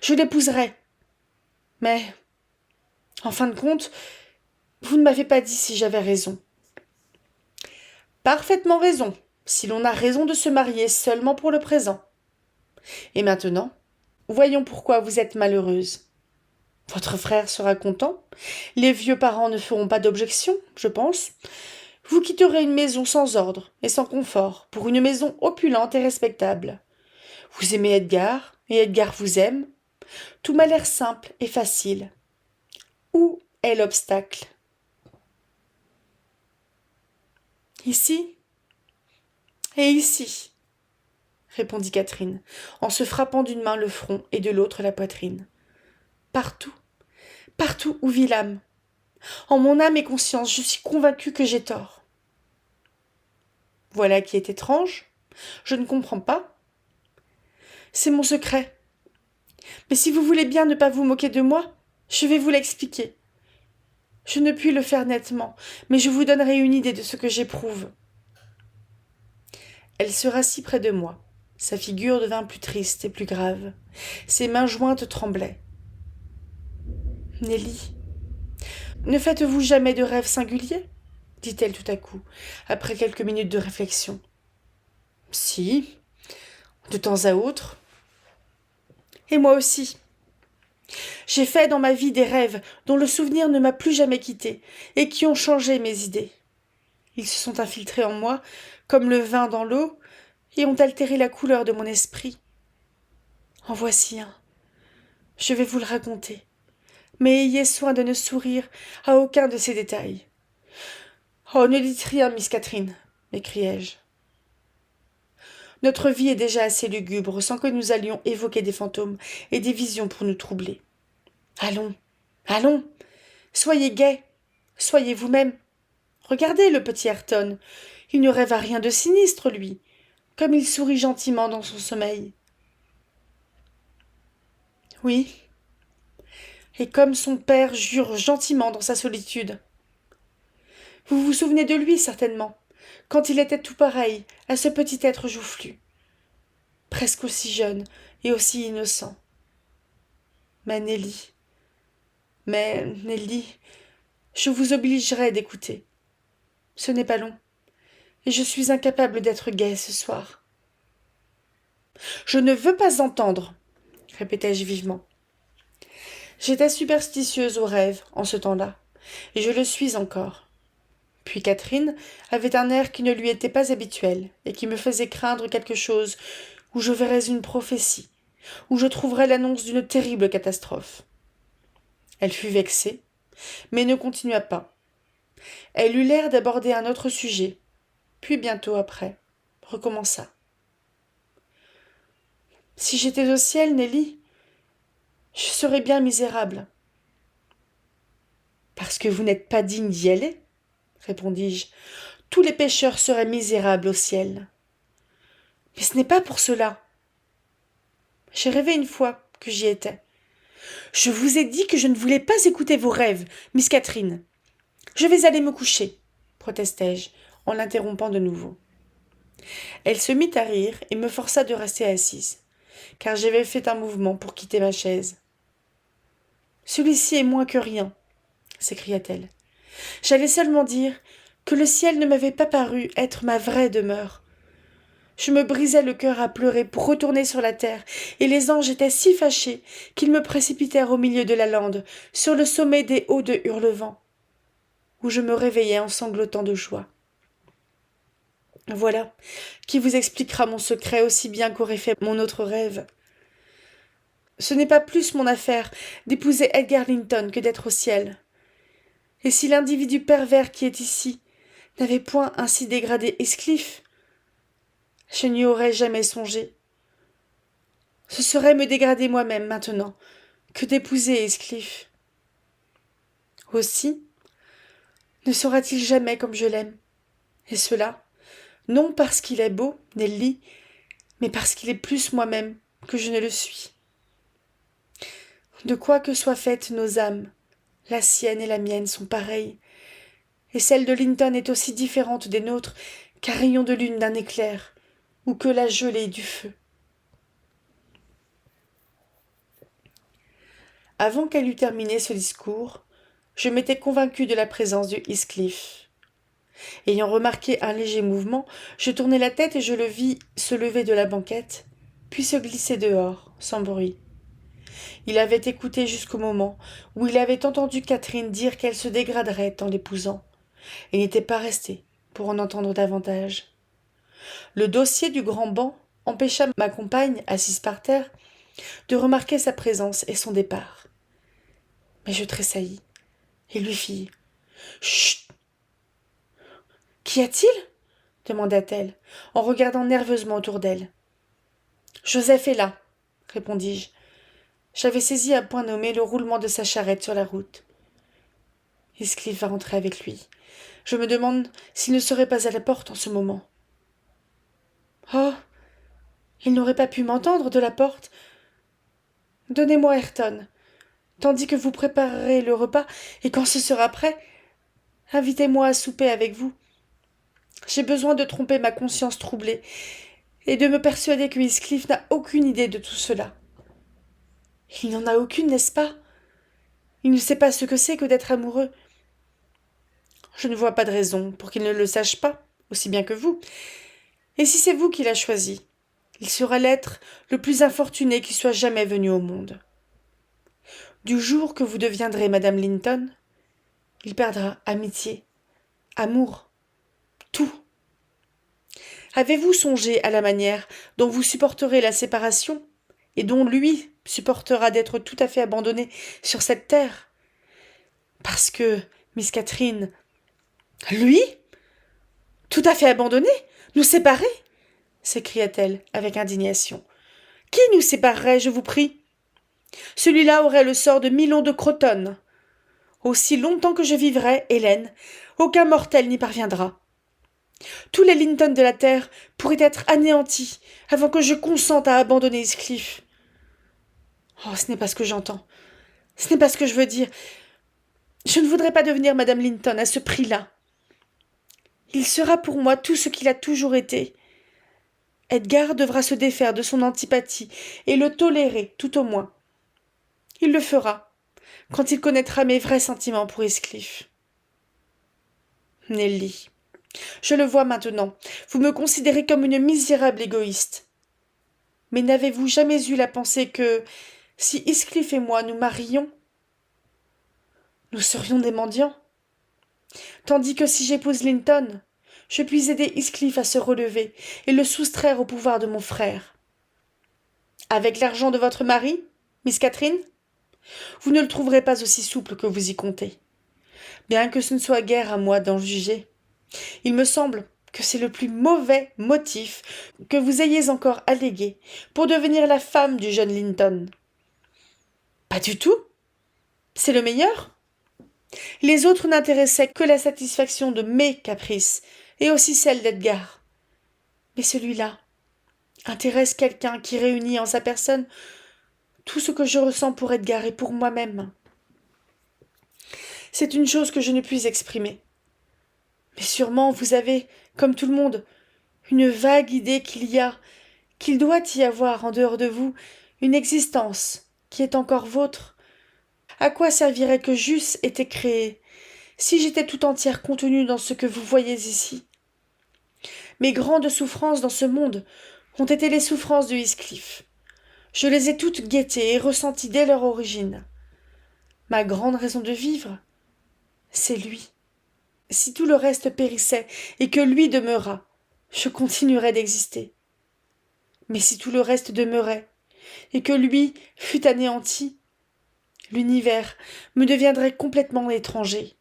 Je l'épouserai. Mais, en fin de compte, vous ne m'avez pas dit si j'avais raison. Parfaitement raison, si l'on a raison de se marier seulement pour le présent. Et maintenant, voyons pourquoi vous êtes malheureuse. Votre frère sera content. Les vieux parents ne feront pas d'objection, je pense. Vous quitterez une maison sans ordre et sans confort pour une maison opulente et respectable. Vous aimez Edgar, et Edgar vous aime. Tout m'a l'air simple et facile. Où est l'obstacle? Ici et ici, répondit Catherine, en se frappant d'une main le front et de l'autre la poitrine. Partout, partout où vit l'âme. En mon âme et conscience, je suis convaincue que j'ai tort. Voilà qui est étrange. Je ne comprends pas. C'est mon secret. Mais si vous voulez bien ne pas vous moquer de moi, je vais vous l'expliquer. Je ne puis le faire nettement, mais je vous donnerai une idée de ce que j'éprouve. Elle se rassit près de moi. Sa figure devint plus triste et plus grave. Ses mains jointes tremblaient. Nelly, ne faites-vous jamais de rêves singuliers? Dit-elle tout à coup, après quelques minutes de réflexion. Si, de temps à autre. Et moi aussi. J'ai fait dans ma vie des rêves dont le souvenir ne m'a plus jamais quitté et qui ont changé mes idées. Ils se sont infiltrés en moi comme le vin dans l'eau et ont altéré la couleur de mon esprit. En voici un. Je vais vous le raconter. Mais ayez soin de ne sourire à aucun de ces détails. Oh, ne dites rien, Miss Catherine, m'écriai-je. Notre vie est déjà assez lugubre sans que nous allions évoquer des fantômes et des visions pour nous troubler. Allons, allons, soyez gai, soyez vous-même. Regardez le petit Ayrton, il ne rêve à rien de sinistre, lui, comme il sourit gentiment dans son sommeil. Oui, et comme son père jure gentiment dans sa solitude. Vous vous souvenez de lui, certainement, quand il était tout pareil à ce petit être joufflu, presque aussi jeune et aussi innocent. Mais Nelly, je vous obligerai d'écouter. Ce n'est pas long, et je suis incapable d'être gaie ce soir. Je ne veux pas entendre, répétai-je vivement. J'étais superstitieuse aux rêves en ce temps-là, et je le suis encore. Puis Catherine avait un air qui ne lui était pas habituel, et qui me faisait craindre quelque chose où je verrais une prophétie, où je trouverais l'annonce d'une terrible catastrophe. Elle fut vexée, mais ne continua pas. Elle eut l'air d'aborder un autre sujet, puis bientôt après, recommença. Si j'étais au ciel, Nelly, je serais bien misérable. Parce que vous n'êtes pas digne d'y aller, répondis-je. Tous les pécheurs seraient misérables au ciel. Mais ce n'est pas pour cela. J'ai rêvé une fois que j'y étais. Je vous ai dit que je ne voulais pas écouter vos rêves, Miss Catherine. Je vais aller me coucher, protestai-je, en l'interrompant de nouveau. Elle se mit à rire et me força de rester assise. car j'avais fait un mouvement pour quitter ma chaise. Celui-ci est moins que rien, s'écria-t-elle. J'allais seulement dire que le ciel ne m'avait pas paru être ma vraie demeure. Je me brisais le cœur à pleurer pour retourner sur la terre, et les anges étaient si fâchés qu'ils me précipitèrent au milieu de la lande, sur le sommet des hauts de Hurlevent, où je me réveillais en sanglotant de joie. Voilà qui vous expliquera mon secret aussi bien qu'aurait fait mon autre rêve. Ce n'est pas plus mon affaire d'épouser Edgar Linton que d'être au ciel. Et si l'individu pervers qui est ici n'avait point ainsi dégradé Heathcliff, je n'y aurais jamais songé. Ce serait me dégrader moi-même maintenant que d'épouser Heathcliff. Aussi, ne sera-t-il jamais comme je l'aime, et cela, non parce qu'il est beau, Nelly, mais parce qu'il est plus moi-même que je ne le suis. De quoi que soient faites nos âmes, la sienne et la mienne sont pareilles, et celle de Linton est aussi différente des nôtres qu'un rayon de lune d'un éclair, ou que la gelée du feu. Avant qu'elle eût terminé ce discours, je m'étais convaincu de la présence de Heathcliff. Ayant remarqué un léger mouvement, je tournai la tête et je le vis se lever de la banquette, puis se glisser dehors, sans bruit. Il avait écouté jusqu'au moment où il avait entendu Catherine dire qu'elle se dégraderait en l'épousant, et n'était pas resté pour en entendre davantage. Le dossier du grand banc empêcha ma compagne, assise par terre, de remarquer sa présence et son départ. Mais je tressaillis et lui fis « Chut !»« Qu'y a-t-il » demanda-t-elle, en regardant nerveusement autour d'elle. « Joseph est là, » répondis-je. J'avais saisi à point nommé le roulement de sa charrette sur la route. Heathcliff va rentrer avec lui. Je me demande s'il ne serait pas à la porte en ce moment. Oh, il n'aurait pas pu m'entendre de la porte. Donnez-moi Ayrton, tandis que vous préparerez le repas, et quand ce sera prêt, invitez-moi à souper avec vous. J'ai besoin de tromper ma conscience troublée, et de me persuader que Heathcliff n'a aucune idée de tout cela. Il n'en a aucune, n'est-ce pas? Il ne sait pas ce que c'est que d'être amoureux. Je ne vois pas de raison pour qu'il ne le sache pas, aussi bien que vous. Et si c'est vous qui l'a choisi, il sera l'être le plus infortuné qui soit jamais venu au monde. Du jour que vous deviendrez Madame Linton, il perdra amitié, amour, tout. Avez-vous songé à la manière dont vous supporterez la séparation, et dont lui supportera d'être tout à fait abandonné sur cette terre? Parce que, Miss Catherine, lui? Tout à fait abandonné? Nous séparer? S'écria-t-elle avec indignation. Qui nous séparerait, je vous prie? Celui-là aurait le sort de Milon de Crotonne. Aussi longtemps que je vivrai, Hélène, aucun mortel n'y parviendra. Tous les Linton de la terre pourraient être anéantis avant que je consente à abandonner Heathcliff. Oh, ce n'est pas ce que j'entends. Ce n'est pas ce que je veux dire. Je ne voudrais pas devenir Madame Linton à ce prix-là. Il sera pour moi tout ce qu'il a toujours été. Edgar devra se défaire de son antipathie et le tolérer, tout au moins. Il le fera, quand il connaîtra mes vrais sentiments pour Heathcliff. Nelly, je le vois maintenant, vous me considérez comme une misérable égoïste. Mais n'avez-vous jamais eu la pensée que, si Heathcliff et moi nous marions, nous serions des mendiants? Tandis que si j'épouse Linton, je puis aider Heathcliff à se relever et le soustraire au pouvoir de mon frère. Avec l'argent de votre mari, Miss Catherine? Vous ne le trouverez pas aussi souple que vous y comptez. Bien que ce ne soit guère à moi d'en juger. Il me semble que c'est le plus mauvais motif que vous ayez encore allégué pour devenir la femme du jeune Linton. Pas du tout. C'est le meilleur. Les autres n'intéressaient que la satisfaction de mes caprices, et aussi celle d'Edgar. Mais celui-là intéresse quelqu'un qui réunit en sa personne tout ce que je ressens pour Edgar et pour moi-même. C'est une chose que je ne puis exprimer. Mais sûrement vous avez, comme tout le monde, une vague idée qu'il doit y avoir, en dehors de vous, une existence qui est encore vôtre. À quoi servirait que j'eusse été créée, si j'étais tout entière contenue dans ce que vous voyez ici? Mes grandes souffrances dans ce monde ont été les souffrances de Heathcliff. Je les ai toutes guettées et ressenties dès leur origine. Ma grande raison de vivre, c'est lui. Si tout le reste périssait et que lui demeurât, je continuerais d'exister. Mais si tout le reste demeurait et que lui fût anéanti, l'univers me deviendrait complètement étranger.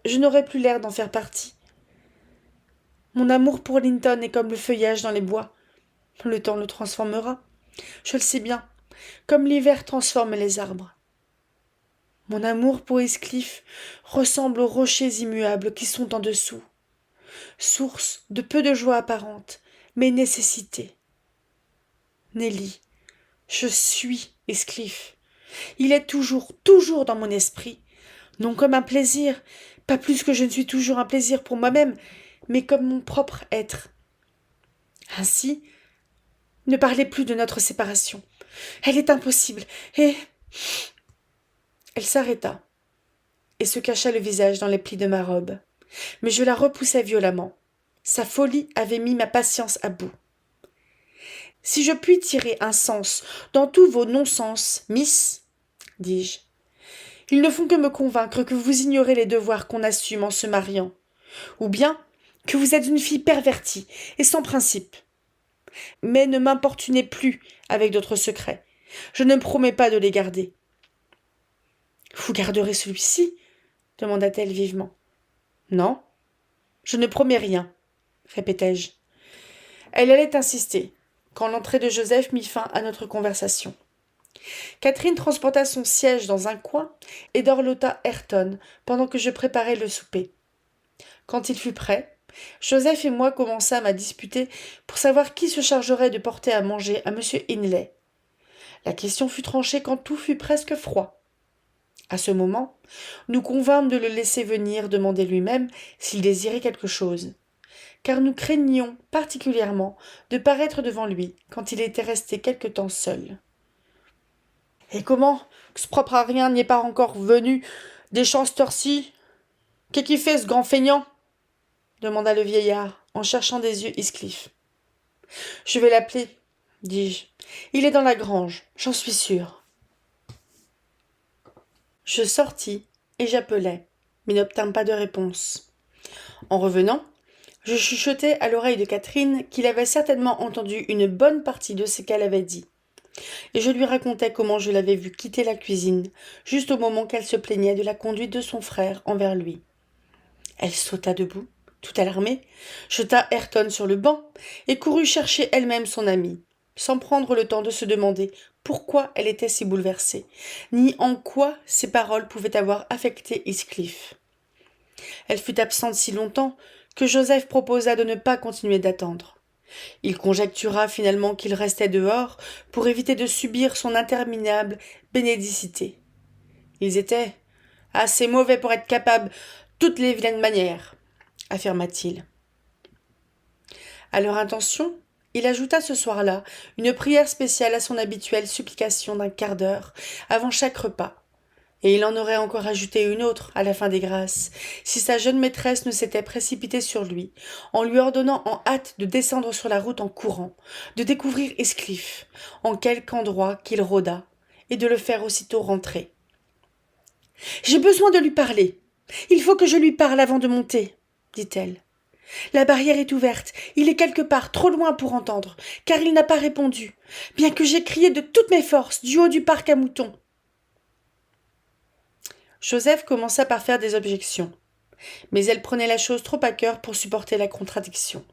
Je n'aurais plus l'air d'en faire partie. Mon amour pour Linton est comme le feuillage dans les bois. Le temps le transformera. Je le sais bien, comme l'hiver transforme les arbres. Mon amour pour Heathcliff ressemble aux rochers immuables qui sont en dessous, source de peu de joie apparente, mais nécessité. Nelly, je suis Heathcliff. Il est toujours, toujours dans mon esprit, non comme un plaisir, pas plus que je ne suis toujours un plaisir pour moi-même, mais comme mon propre être. Ainsi, ne parlez plus de notre séparation. Elle est impossible, et... Elle s'arrêta, et se cacha le visage dans les plis de ma robe. Mais je la repoussai violemment. Sa folie avait mis ma patience à bout. Si je puis tirer un sens dans tous vos non-sens, miss, dis-je, ils ne font que me convaincre que vous ignorez les devoirs qu'on assume en se mariant, ou bien que vous êtes une fille pervertie et sans principe. Mais ne m'importunez plus avec d'autres secrets. Je ne promets pas de les garder. Vous garderez celui-ci? Demanda-t-elle vivement. Non, je ne promets rien, répétai-je. Elle allait insister, quand l'entrée de Joseph mit fin à notre conversation. Catherine transporta son siège dans un coin et dorlota Ayrton pendant que je préparais le souper. Quand il fut prêt, Joseph et moi commençâmes à disputer pour savoir qui se chargerait de porter à manger à M. Hindley. La question fut tranchée quand tout fut presque froid. À ce moment, nous convînmes de le laisser venir demander lui-même s'il désirait quelque chose, car nous craignions particulièrement de paraître devant lui quand il était resté quelque temps seul. « Et comment que ce propre à rien n'y est pas encore venu des chances-ci? Qu'est-ce qui fait ce grand feignant ?» demanda le vieillard, en cherchant des yeux Heathcliff. « Je vais l'appeler, dis-je. Il est dans la grange, j'en suis sûre. » Je sortis et j'appelai, mais n'obtins pas de réponse. En revenant, je chuchotai à l'oreille de Catherine qu'il avait certainement entendu une bonne partie de ce qu'elle avait dit, et je lui racontai comment je l'avais vue quitter la cuisine, juste au moment qu'elle se plaignait de la conduite de son frère envers lui. Elle sauta debout, tout alarmée, jeta Ayrton sur le banc et courut chercher elle-même son amie, sans prendre le temps de se demander pourquoi elle était si bouleversée, ni en quoi ses paroles pouvaient avoir affecté Heathcliff. Elle fut absente si longtemps que Joseph proposa de ne pas continuer d'attendre. Il conjectura finalement qu'il restait dehors pour éviter de subir son interminable bénédicité. Ils étaient assez mauvais pour être capables toutes les vilaines manières, affirma-t-il. À leur intention, il ajouta ce soir-là une prière spéciale à son habituelle supplication d'un quart d'heure avant chaque repas, et il en aurait encore ajouté une autre à la fin des grâces, si sa jeune maîtresse ne s'était précipitée sur lui, en lui ordonnant en hâte de descendre sur la route en courant, de découvrir Heathcliff, en quelque endroit qu'il rôdât, et de le faire aussitôt rentrer. « J'ai besoin de lui parler. Il faut que je lui parle avant de monter, dit-elle. La barrière est ouverte, il est quelque part trop loin pour entendre, car il n'a pas répondu, bien que j'aie crié de toutes mes forces du haut du parc à moutons. » Joseph commença par faire des objections, mais elle prenait la chose trop à cœur pour supporter la contradiction.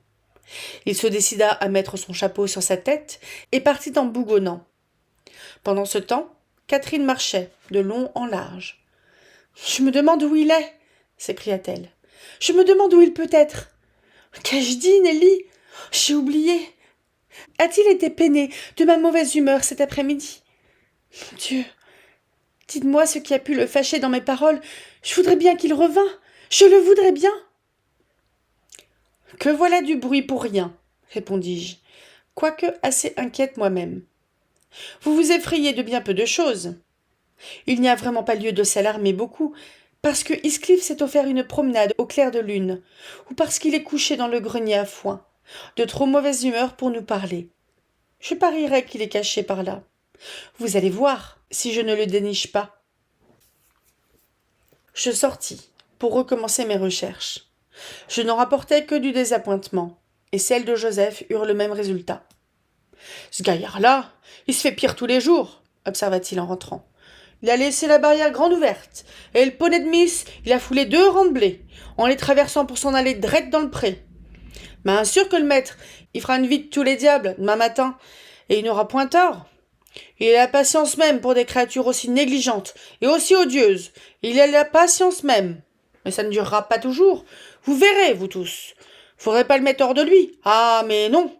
Il se décida à mettre son chapeau sur sa tête et partit en bougonnant. Pendant ce temps, Catherine marchait, de long en large. « Je me demande où il est, » s'écria-t-elle. « Je me demande où il peut être. Qu'ai-je dit, Nelly? J'ai oublié. A-t-il été peiné de ma mauvaise humeur cet après-midi? Mon Dieu, dites-moi ce qui a pu le fâcher dans mes paroles. Je voudrais bien qu'il revînt. Je le voudrais bien. » « Que voilà du bruit pour rien, répondis-je. quoique assez inquiète moi-même. Vous vous effrayez de bien peu de choses. Il n'y a vraiment pas lieu de s'alarmer beaucoup, parce que Heathcliff s'est offert une promenade au clair de lune, ou parce qu'il est couché dans le grenier à foin, de trop mauvaise humeur pour nous parler. Je parierais qu'il est caché par là. Vous allez voir, si je ne le déniche pas. Je sortis, pour recommencer mes recherches. Je n'en rapportais que du désappointement, et celles de Joseph eurent le même résultat. Ce gaillard-là, il se fait pire tous les jours, observa-t-il en rentrant. Il a laissé la barrière grande ouverte, et le poney de Miss, il a foulé 2 rangs de blé, en les traversant pour s'en aller drette dans le pré. Bien sûr que le maître, il fera une vie de tous les diables, demain matin, et il n'aura point tort. Il a la patience même pour des créatures aussi négligentes et aussi odieuses. Il a la patience même. Mais ça ne durera pas toujours. Vous verrez, vous tous. Faudrait pas le mettre hors de lui. Ah, mais non.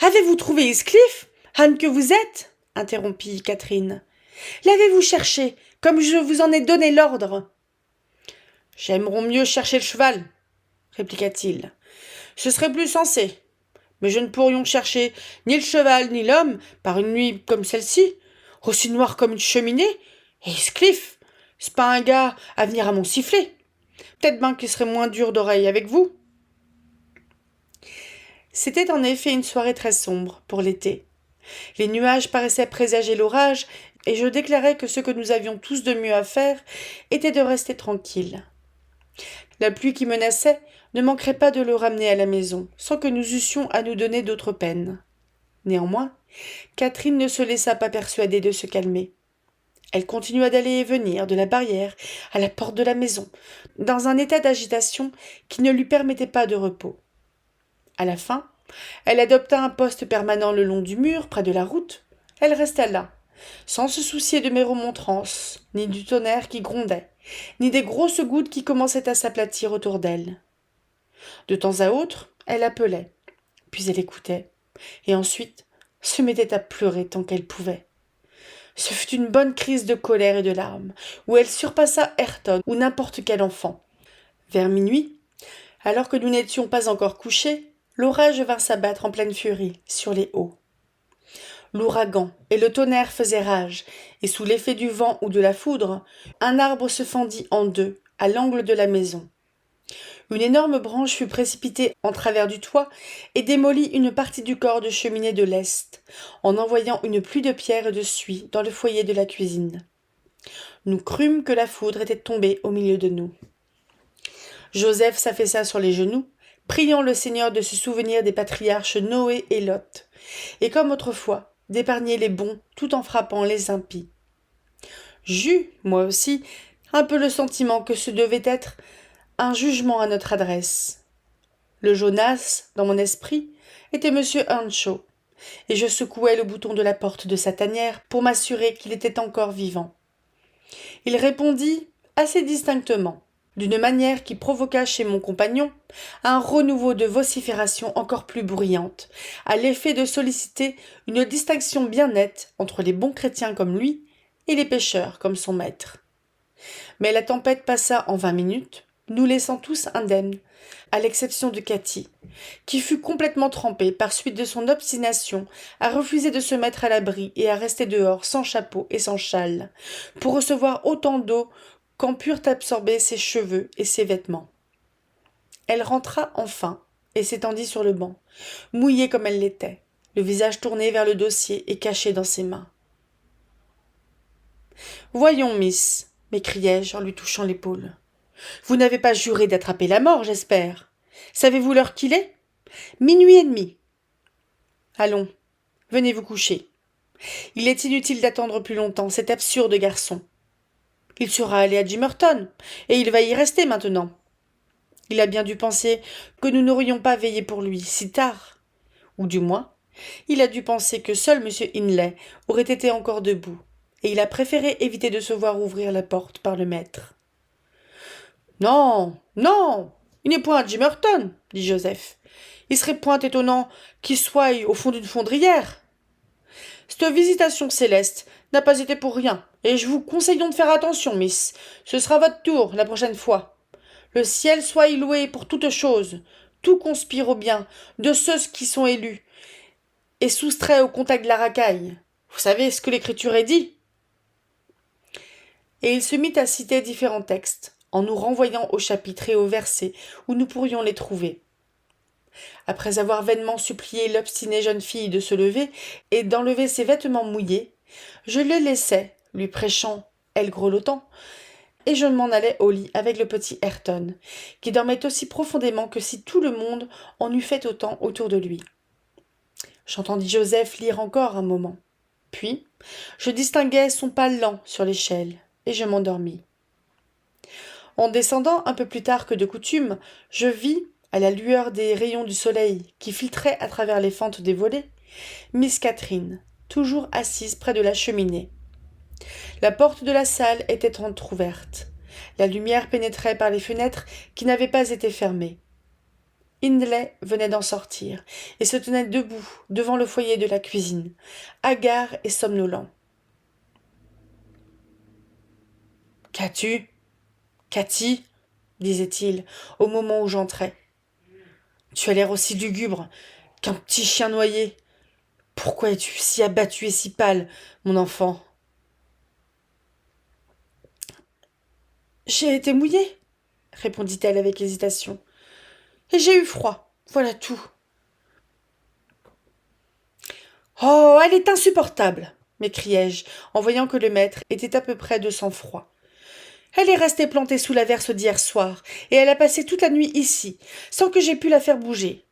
Avez-vous trouvé Heathcliff, Anne que vous êtes interrompit Catherine. L'avez-vous cherché, comme je vous en ai donné l'ordre? J'aimerais mieux chercher le cheval, répliqua-t-il. Ce serait plus sensé. Mais je ne pourrions chercher ni le cheval ni l'homme par une nuit comme celle-ci, aussi noire comme une cheminée. Et Heathcliff, c'est pas un gars à venir à mon sifflet. Peut-être bien qu'il serait moins dur d'oreille avec vous. C'était en effet une soirée très sombre pour l'été. Les nuages paraissaient présager l'orage, et je déclarai que ce que nous avions tous de mieux à faire était de rester tranquilles. La pluie qui menaçait ne manquerait pas de le ramener à la maison, sans que nous eussions à nous donner d'autres peines. Néanmoins, Catherine ne se laissa pas persuader de se calmer. Elle continua d'aller et venir de la barrière à la porte de la maison, dans un état d'agitation qui ne lui permettait pas de repos. À la fin, elle adopta un poste permanent le long du mur, près de la route. Elle resta là, sans se soucier de mes remontrances, ni du tonnerre qui grondait, ni des grosses gouttes qui commençaient à s'aplatir autour d'elle. De temps à autre, elle appelait, puis elle écoutait, et ensuite se mettait à pleurer tant qu'elle pouvait. Ce fut une bonne crise de colère et de larmes, où elle surpassa Ayrton ou n'importe quel enfant. Vers minuit, alors que nous n'étions pas encore couchés, l'orage vint s'abattre en pleine furie sur les hauts. L'ouragan et le tonnerre faisaient rage, et sous l'effet du vent ou de la foudre, un arbre se fendit en deux, à l'angle de la maison. Une énorme branche fut précipitée en travers du toit et démolit une partie du corps de cheminée de l'est, en envoyant une pluie de pierres et de suie dans le foyer de la cuisine. Nous crûmes que la foudre était tombée au milieu de nous. Joseph s'affaissa sur les genoux, priant le Seigneur de se souvenir des patriarches Noé et Lot, et comme autrefois, d'épargner les bons tout en frappant les impies. J'eus, moi aussi, un peu le sentiment que ce devait être un jugement à notre adresse. Le Jonas, dans mon esprit, était M. Earnshaw, et je secouai le bouton de la porte de sa tanière pour m'assurer qu'il était encore vivant. Il répondit assez distinctement, d'une manière qui provoqua chez mon compagnon un renouveau de vocifération encore plus bruyante, à l'effet de solliciter une distinction bien nette entre les bons chrétiens comme lui et les pécheurs comme son maître. Mais la tempête passa en 20 minutes, nous laissant tous indemnes, à l'exception de Cathy, qui fut complètement trempée par suite de son obstination à refuser de se mettre à l'abri et à rester dehors sans chapeau et sans châle, pour recevoir autant d'eau qu'en purent absorber ses cheveux et ses vêtements. Elle rentra enfin et s'étendit sur le banc, mouillée comme elle l'était, le visage tourné vers le dossier et caché dans ses mains. « Voyons, miss, m'écriai-je en lui touchant l'épaule. Vous n'avez pas juré d'attraper la mort, j'espère. Savez-vous l'heure qu'il est? 00:30. Allons, venez vous coucher. Il est inutile d'attendre plus longtemps cet absurde garçon. Il sera allé à Gimmerton, et il va y rester maintenant. Il a bien dû penser que nous n'aurions pas veillé pour lui si tard. Ou du moins, il a dû penser que seul M. Hindley aurait été encore debout, et il a préféré éviter de se voir ouvrir la porte par le maître. Non, non, il n'est point à Gimmerton, dit Joseph. Il serait point étonnant qu'il soit au fond d'une fondrière. Cette visitation céleste n'a pas été pour rien, et je vous conseille de faire attention, miss. Ce sera votre tour la prochaine fois. Le ciel soit loué pour toutes choses. tout conspire au bien de ceux qui sont élus et soustraits au contact de la racaille. Vous savez ce que l'Écriture est dit? Et il se mit à citer différents textes, en nous renvoyant au chapitre et aux versets où nous pourrions les trouver. Après avoir vainement supplié l'obstinée jeune fille de se lever et d'enlever ses vêtements mouillés, je le laissai, lui prêchant, elle grelottant, et je m'en allai au lit avec le petit Ayrton, qui dormait aussi profondément que si tout le monde en eût fait autant autour de lui. J'entendis Joseph lire encore un moment. Puis, je distinguai son pas lent sur l'échelle, et je m'endormis. En descendant un peu plus tard que de coutume, je vis, à la lueur des rayons du soleil qui filtraient à travers les fentes des volets, Miss Catherine, toujours assise près de la cheminée. La porte de la salle était entr'ouverte. La lumière pénétrait par les fenêtres qui n'avaient pas été fermées. Hindley venait d'en sortir et se tenait debout devant le foyer de la cuisine, hagard et somnolent. « Qu'as-tu, Cathy ?» disait-il au moment où j'entrais. « Tu as l'air aussi lugubre qu'un petit chien noyé. Pourquoi es-tu si abattu et si pâle, mon enfant ?»« J'ai été mouillée, » répondit-elle avec hésitation. « Et j'ai eu froid, voilà tout. »« Oh, elle est insupportable !» m'écriai-je, en voyant que le maître était à peu près de sang-froid. « Elle est restée plantée sous l'averse d'hier soir, et elle a passé toute la nuit ici, sans que j'aie pu la faire bouger. »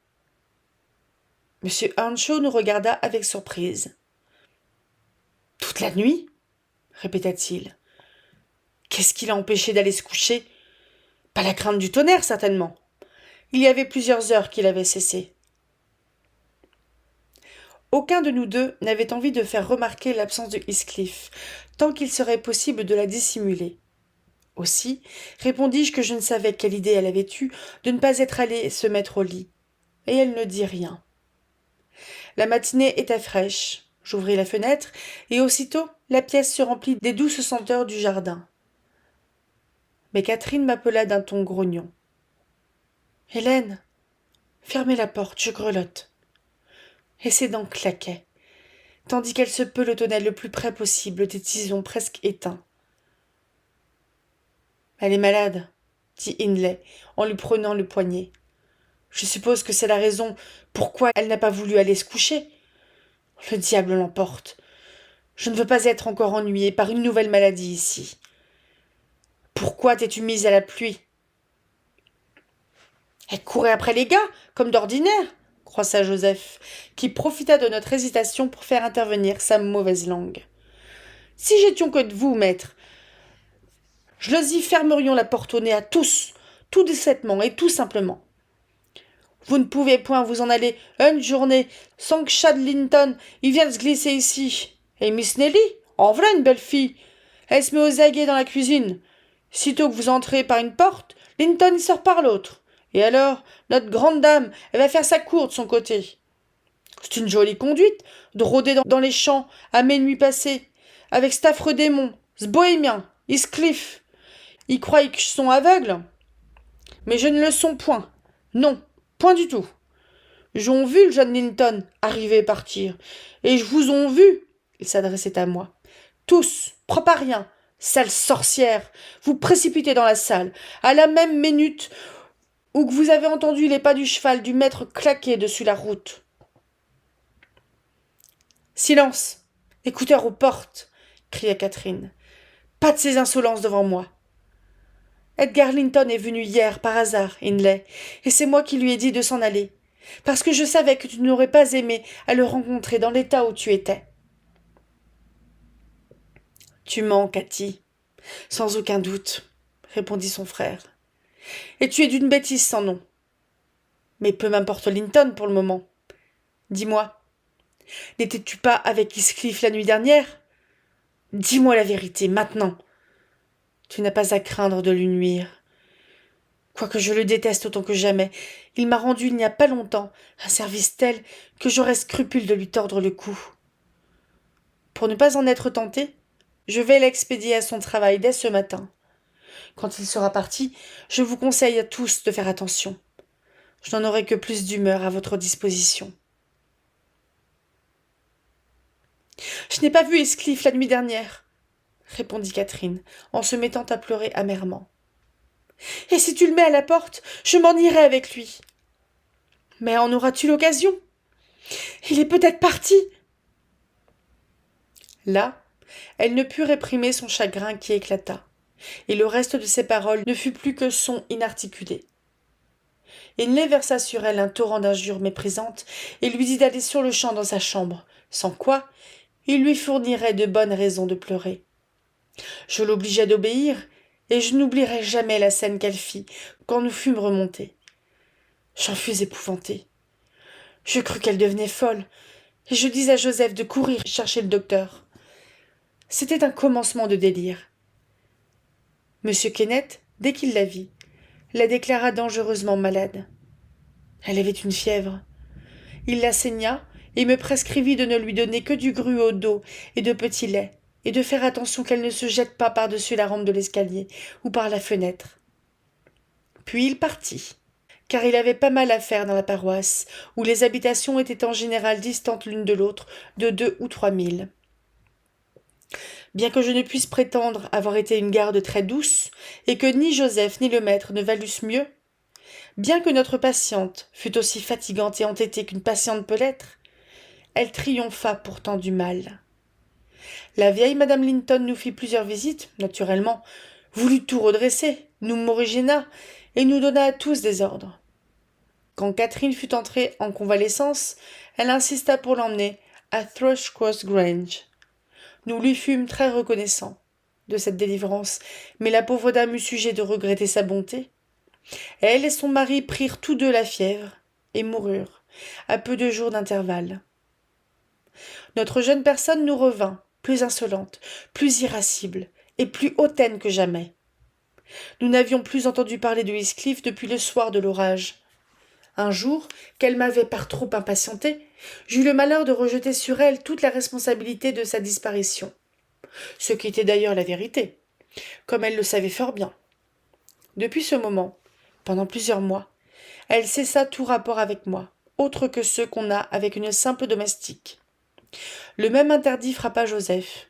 M. Earnshaw nous regarda avec surprise. « Toute la nuit ?» répéta-t-il. « Qu'est-ce qui l'a empêché d'aller se coucher ? Pas la crainte du tonnerre, certainement. Il y avait plusieurs heures qu'il avait cessé. » Aucun de nous deux n'avait envie de faire remarquer l'absence de Heathcliff, tant qu'il serait possible de la dissimuler. Aussi, répondis-je que je ne savais quelle idée elle avait eue de ne pas être allée se mettre au lit, et elle ne dit rien. La matinée était fraîche. J'ouvris la fenêtre, et aussitôt la pièce se remplit des douces senteurs du jardin. Mais Catherine m'appela d'un ton grognon. « Hélène, fermez la porte, je grelotte. » Et ses dents claquaient, tandis qu'elle se pelotonnait le plus près possible des tisons presque éteints. « Elle est malade, » dit Hindley, en lui prenant le poignet. « Je suppose que c'est la raison pourquoi elle n'a pas voulu aller se coucher. Le diable l'emporte. Je ne veux pas être encore ennuyée par une nouvelle maladie ici. Pourquoi t'es-tu mise à la pluie ? » « Elle courait après les gars, comme d'ordinaire, » croissa Joseph, qui profita de notre hésitation pour faire intervenir sa mauvaise langue. « Si j'étions que de vous, maître, je leur y fermerions la porte au nez à tous, tout décemment et tout simplement. Vous ne pouvez point vous en aller une journée sans que Chad Linton y vienne se glisser ici. Et Miss Nelly, en voilà une belle fille. Elle se met aux aguets dans la cuisine. Sitôt que vous entrez par une porte, Linton y sort par l'autre. Et alors, notre grande dame, elle va faire sa cour de son côté. C'est une jolie conduite de rôder dans les champs à minuit passé, avec cet affreux démon, ce bohémien, Heathcliff. Ils croient qu'ils sont aveugles, mais je ne le sont point. Non, point du tout. J'ont vu le jeune Linton arriver et partir, et je vous ont vu, il s'adressait à moi, tous, propres à rien, sales sorcières, vous précipiter dans la salle, à la même minute où que vous avez entendu les pas du cheval du maître claquer dessus la route. Silence, écouteurs aux portes, cria Catherine. Pas de ces insolences devant moi. Edgar Linton est venu hier par hasard, Hindley, et c'est moi qui lui ai dit de s'en aller, parce que je savais que tu n'aurais pas aimé à le rencontrer dans l'état où tu étais. Tu mens, Cathy, sans aucun doute, répondit son frère. Et tu es d'une bêtise sans nom. Mais peu m'importe Linton pour le moment. Dis-moi, n'étais-tu pas avec Heathcliff la nuit dernière ? Dis-moi la vérité, maintenant. Tu n'as pas à craindre de lui nuire. Quoique je le déteste autant que jamais, il m'a rendu il n'y a pas longtemps un service tel que j'aurais scrupule de lui tordre le cou. Pour ne pas en être tenté, je vais l'expédier à son travail dès ce matin. Quand il sera parti, je vous conseille à tous de faire attention. Je n'en aurai que plus d'humeur à votre disposition. Je n'ai pas vu Heathcliff la nuit dernière, répondit Catherine, en se mettant à pleurer amèrement. Et si tu le mets à la porte, je m'en irai avec lui. Mais en auras-tu l'occasion? Il est peut-être parti. Là, elle ne put réprimer son chagrin qui éclata, et le reste de ses paroles ne fut plus que son inarticulé. Hindley versa sur elle un torrent d'injures méprisantes et lui dit d'aller sur-le-champ dans sa chambre, sans quoi il lui fournirait de bonnes raisons de pleurer. Je l'obligeai d'obéir, et je n'oublierai jamais la scène qu'elle fit quand nous fûmes remontés. J'en fus épouvanté. Je crus qu'elle devenait folle, et je dis à Joseph de courir chercher le docteur. C'était un commencement de délire. Monsieur Kenneth, dès qu'il la vit, la déclara dangereusement malade. Elle avait une fièvre. Il la saigna et me prescrivit de ne lui donner que du gruau d'eau et de petit lait, et de faire attention qu'elle ne se jette pas par-dessus la rampe de l'escalier ou par la fenêtre. Puis il partit, car il avait pas mal à faire dans la paroisse, où les habitations étaient en général distantes l'une de l'autre de 2 ou 3 milles. Bien que je ne puisse prétendre avoir été une garde très douce, et que ni Joseph ni le maître ne valussent mieux, bien que notre patiente fût aussi fatigante et entêtée qu'une patiente peut l'être, elle triompha pourtant du mal. La vieille madame Linton nous fit plusieurs visites, naturellement, voulut tout redresser, nous morigéna et nous donna à tous des ordres. Quand Catherine fut entrée en convalescence, elle insista pour l'emmener à Thrushcross Grange. Nous lui fûmes très reconnaissants de cette délivrance, mais la pauvre dame eut sujet de regretter sa bonté. Elle et son mari prirent tous deux la fièvre et moururent, à peu de jours d'intervalle. Notre jeune personne nous revint, plus insolente, plus irascible et plus hautaine que jamais. Nous n'avions plus entendu parler de Heathcliff depuis le soir de l'orage. Un jour, qu'elle m'avait par trop impatienté, j'eus le malheur de rejeter sur elle toute la responsabilité de sa disparition, ce qui était d'ailleurs la vérité, comme elle le savait fort bien. Depuis ce moment, pendant plusieurs mois, elle cessa tout rapport avec moi, autre que ceux qu'on a avec une simple domestique. Le même interdit frappa Joseph.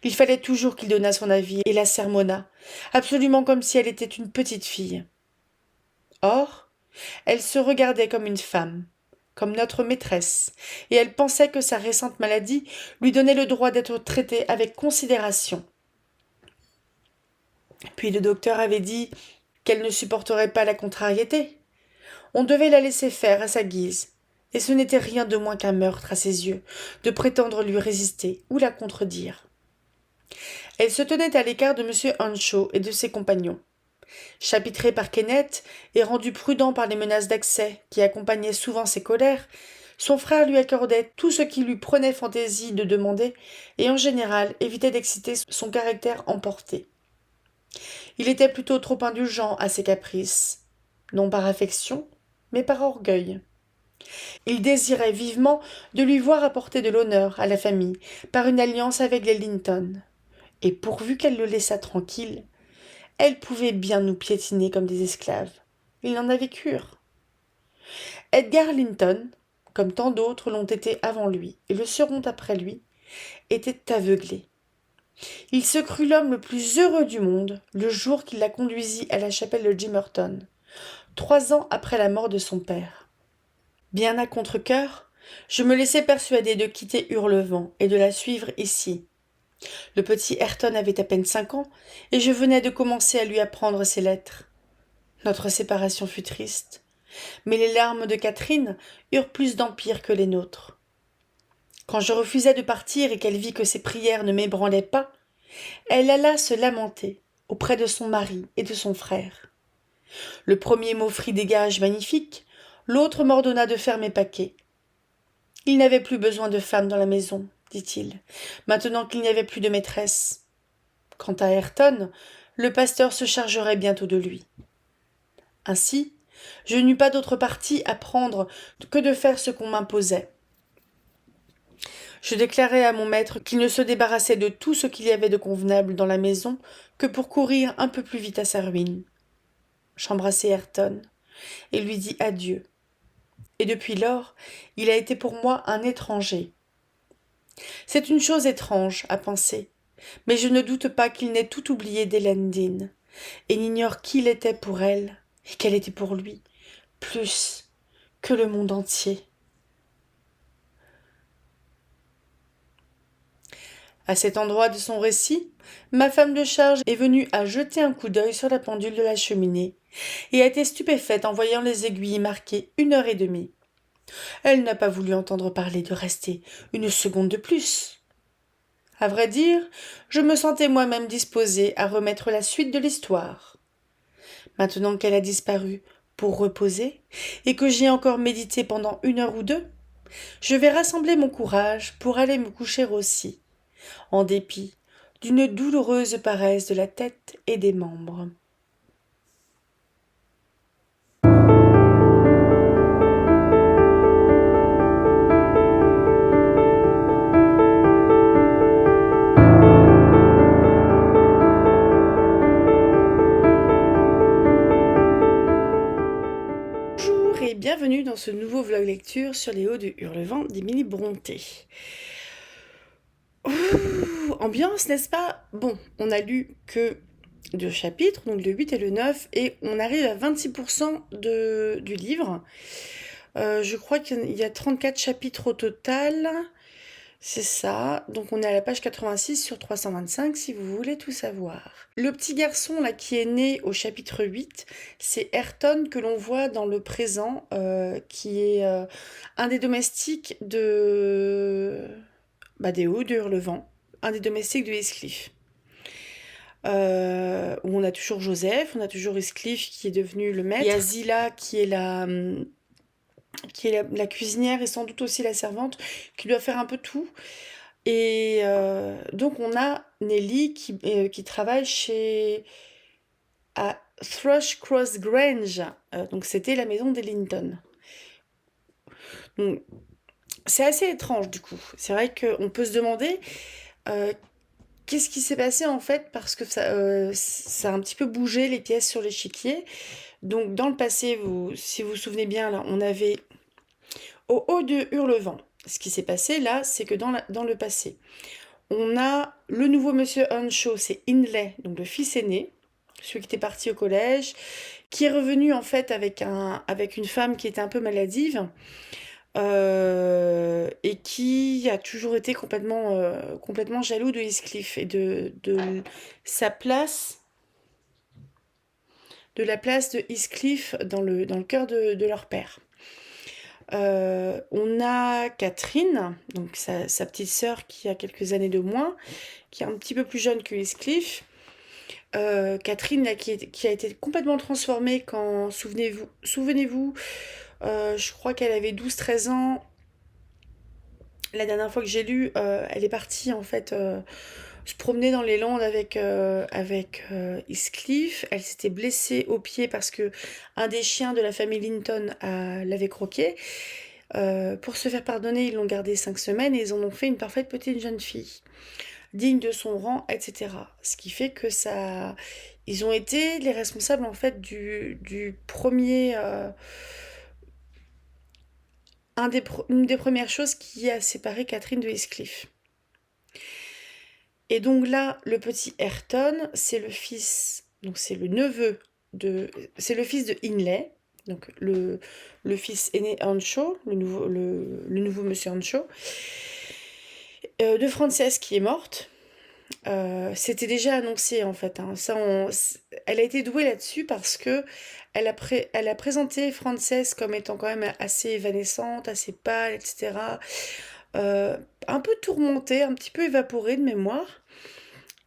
Il fallait toujours qu'il donnât son avis et la sermonnât, absolument comme si elle était une petite fille. Or, elle se regardait comme une femme, comme notre maîtresse, et elle pensait que sa récente maladie lui donnait le droit d'être traitée avec considération. Puis le docteur avait dit qu'elle ne supporterait pas la contrariété. On devait la laisser faire à sa guise, et ce n'était rien de moins qu'un meurtre à ses yeux, de prétendre lui résister ou la contredire. Elle se tenait à l'écart de M. Earnshaw et de ses compagnons. Chapitré par Kenneth et rendu prudent par les menaces d'accès qui accompagnaient souvent ses colères, son frère lui accordait tout ce qui lui prenait fantaisie de demander et en général évitait d'exciter son caractère emporté. Il était plutôt trop indulgent à ses caprices, non par affection, mais par orgueil. Il désirait vivement de lui voir apporter de l'honneur à la famille par une alliance avec les Linton, et pourvu qu'elle le laissât tranquille, elle pouvait bien nous piétiner comme des esclaves. Il n'en avait cure. Edgar Linton, comme tant d'autres l'ont été avant lui et le seront après lui, était aveuglé. Il se crut l'homme le plus heureux du monde le jour qu'il la conduisit à la chapelle de Gimmerton, 3 ans après la mort de son père. Bien à contre-cœur, je me laissai persuader de quitter Hurlevent et de la suivre ici. Le petit Ayrton avait à peine 5 ans, et je venais de commencer à lui apprendre ses lettres. Notre séparation fut triste, mais les larmes de Catherine eurent plus d'empire que les nôtres. Quand je refusai de partir et qu'elle vit que ses prières ne m'ébranlaient pas, elle alla se lamenter auprès de son mari et de son frère. Le premier m'offrit des gages magnifiques, l'autre m'ordonna de faire mes paquets. Il n'avait plus besoin de femme dans la maison, dit-il, maintenant qu'il n'y avait plus de maîtresse. Quant à Ayrton, le pasteur se chargerait bientôt de lui. Ainsi, je n'eus pas d'autre parti à prendre que de faire ce qu'on m'imposait. Je déclarai à mon maître qu'il ne se débarrassait de tout ce qu'il y avait de convenable dans la maison que pour courir un peu plus vite à sa ruine. J'embrassai Ayrton. et lui dit adieu. Et depuis lors, il a été pour moi un étranger. C'est une chose étrange à penser, mais je ne doute pas qu'il n'ait tout oublié d'Hélène Dean, et n'ignore qui il était pour elle, et qu'elle était pour lui, plus que le monde entier. À cet endroit de son récit, ma femme de charge est venue à jeter un coup d'œil sur la pendule de la cheminée, et a été stupéfaite en voyant les aiguilles marquer 1 heure et demie. Elle n'a pas voulu entendre parler de rester une seconde de plus. À vrai dire, je me sentais moi-même disposée à remettre la suite de l'histoire. Maintenant qu'elle a disparu pour reposer, et que j'y ai encore médité pendant 1 heure ou 2, je vais rassembler mon courage pour aller me coucher aussi, en dépit d'une douloureuse paresse de la tête et des membres. Bonjour et bienvenue dans ce nouveau vlog lecture sur les hauts de Hurlevent d'Émilie Brontë. Ouh, ambiance, n'est-ce pas? Bon, on a lu que 2 chapitres, donc le 8 et le 9, et on arrive à 26% du livre. Je crois qu'il y a 34 chapitres au total. C'est ça. Donc on est à la page 86 sur 325 si vous voulez tout savoir. Le petit garçon là qui est né au chapitre 8, c'est Ayrton que l'on voit dans le présent, qui est un des domestiques des Hauts de Hurlevent, un des domestiques de Heathcliff. Où on a toujours Joseph, on a toujours Heathcliff qui est devenu le maître. Il y a Zillah qui est la cuisinière et sans doute aussi la servante, qui doit faire un peu tout. Et donc on a Nelly qui travaille à Thrushcross Grange. Donc c'était la maison des Linton. Donc, c'est assez étrange du coup. C'est vrai qu'on peut se demander qu'est-ce qui s'est passé en fait, parce que ça a un petit peu bougé les pièces sur l'échiquier. Donc dans le passé, si vous vous souvenez bien, là, on avait au haut de Hurlevent. Ce qui s'est passé là, c'est que dans le passé, on a le nouveau monsieur Earnshaw, c'est Hindley, donc le fils aîné, celui qui était parti au collège, qui est revenu en fait avec une femme qui était un peu maladive, et qui a toujours été complètement jaloux de Heathcliff et de sa place, de la place de Heathcliff dans le cœur de leur père. On a Catherine, donc sa petite sœur qui a quelques années de moins, qui est un petit peu plus jeune que Heathcliff. Catherine là, qui a été complètement transformée quand, souvenez-vous, je crois qu'elle avait 12-13 ans. La dernière fois que j'ai lu, elle est partie en fait se promener dans les Landes avec Heathcliff. Elle s'était blessée au pied parce que un des chiens de la famille Linton l'avait croquée. Pour se faire pardonner, ils l'ont gardée 5 semaines et ils en ont fait une parfaite petite jeune fille, digne de son rang, etc. Ce qui fait que ils ont été les responsables en fait du premier, une des premières choses qui a séparé Catherine de Heathcliff. Et donc là, le petit Ayrton, c'est le fils, donc c'est c'est le fils de Hindley, donc le fils aîné Earnshaw, le nouveau monsieur Earnshaw, de Frances qui est morte. C'était déjà annoncé en fait, hein. Elle a été douée là-dessus parce que elle a présenté Frances comme étant quand même assez évanescente, assez pâle, etc. Un peu tourmentée, un petit peu évaporée de mémoire.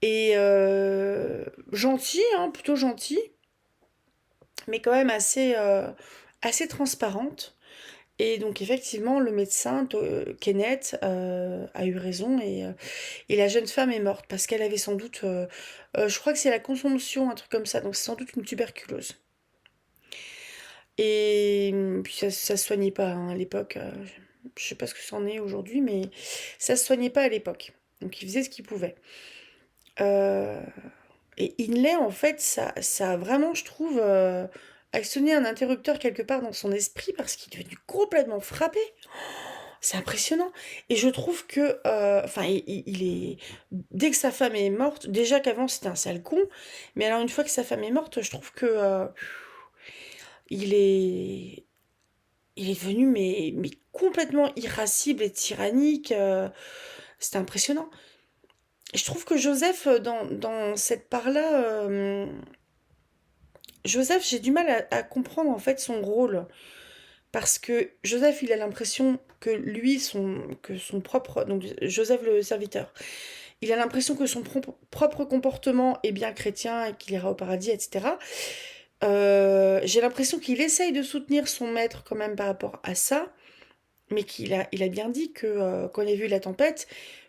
Et gentille, hein, plutôt gentille, mais quand même assez transparente. Et donc effectivement, le médecin, Kenneth, a eu raison et la jeune femme est morte parce qu'elle avait sans doute, je crois que c'est la consomption, un truc comme ça, donc c'est sans doute une tuberculose. Et puis ça se soignait pas hein, à l'époque, je sais pas ce que c'en est aujourd'hui, mais ça se soignait pas à l'époque. Donc il faisait ce qu'il pouvait. Et Hindley, en fait, ça a vraiment, je trouve, sonné un interrupteur quelque part dans son esprit parce qu'il est devenu complètement frappé. C'est impressionnant. Et je trouve que, enfin, il est, dès que sa femme est morte, déjà qu'avant c'était un sale con, mais alors une fois que sa femme est morte, je trouve que il est, il est devenu mais complètement irascible et tyrannique. C'était impressionnant. Je trouve que Joseph, dans cette part-là, Joseph, j'ai du mal à comprendre en fait son rôle. Parce que Joseph, il a l'impression que lui, que son propre, donc Joseph le serviteur, il a l'impression que son propre comportement est bien chrétien et qu'il ira au paradis, etc. J'ai l'impression qu'il essaye de soutenir son maître quand même par rapport à ça, mais il a bien dit que quand il a vu la tempête,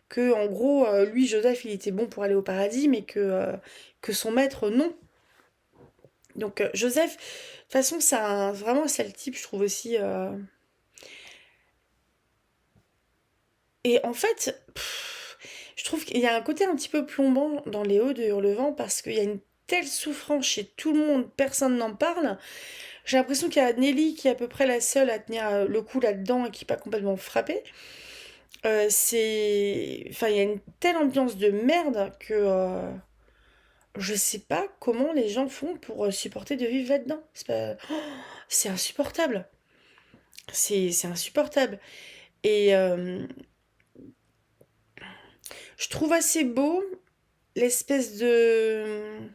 que en gros, lui, Joseph, il était bon pour aller au paradis, mais que son maître, non. Donc Joseph, de toute façon, c'est vraiment un sale type, je trouve aussi. Et en fait, je trouve qu'il y a un côté un petit peu plombant dans les Hauts de Hurlevent parce qu'il y a une telle souffrance chez tout le monde, personne n'en parle. J'ai l'impression qu'il y a Nelly qui est à peu près la seule à tenir le coup là-dedans et qui n'est pas complètement frappée. Enfin, il y a une telle ambiance de merde que je sais pas comment les gens font pour supporter de vivre là-dedans. C'est insupportable. C'est insupportable. Et je trouve assez beau l'espèce de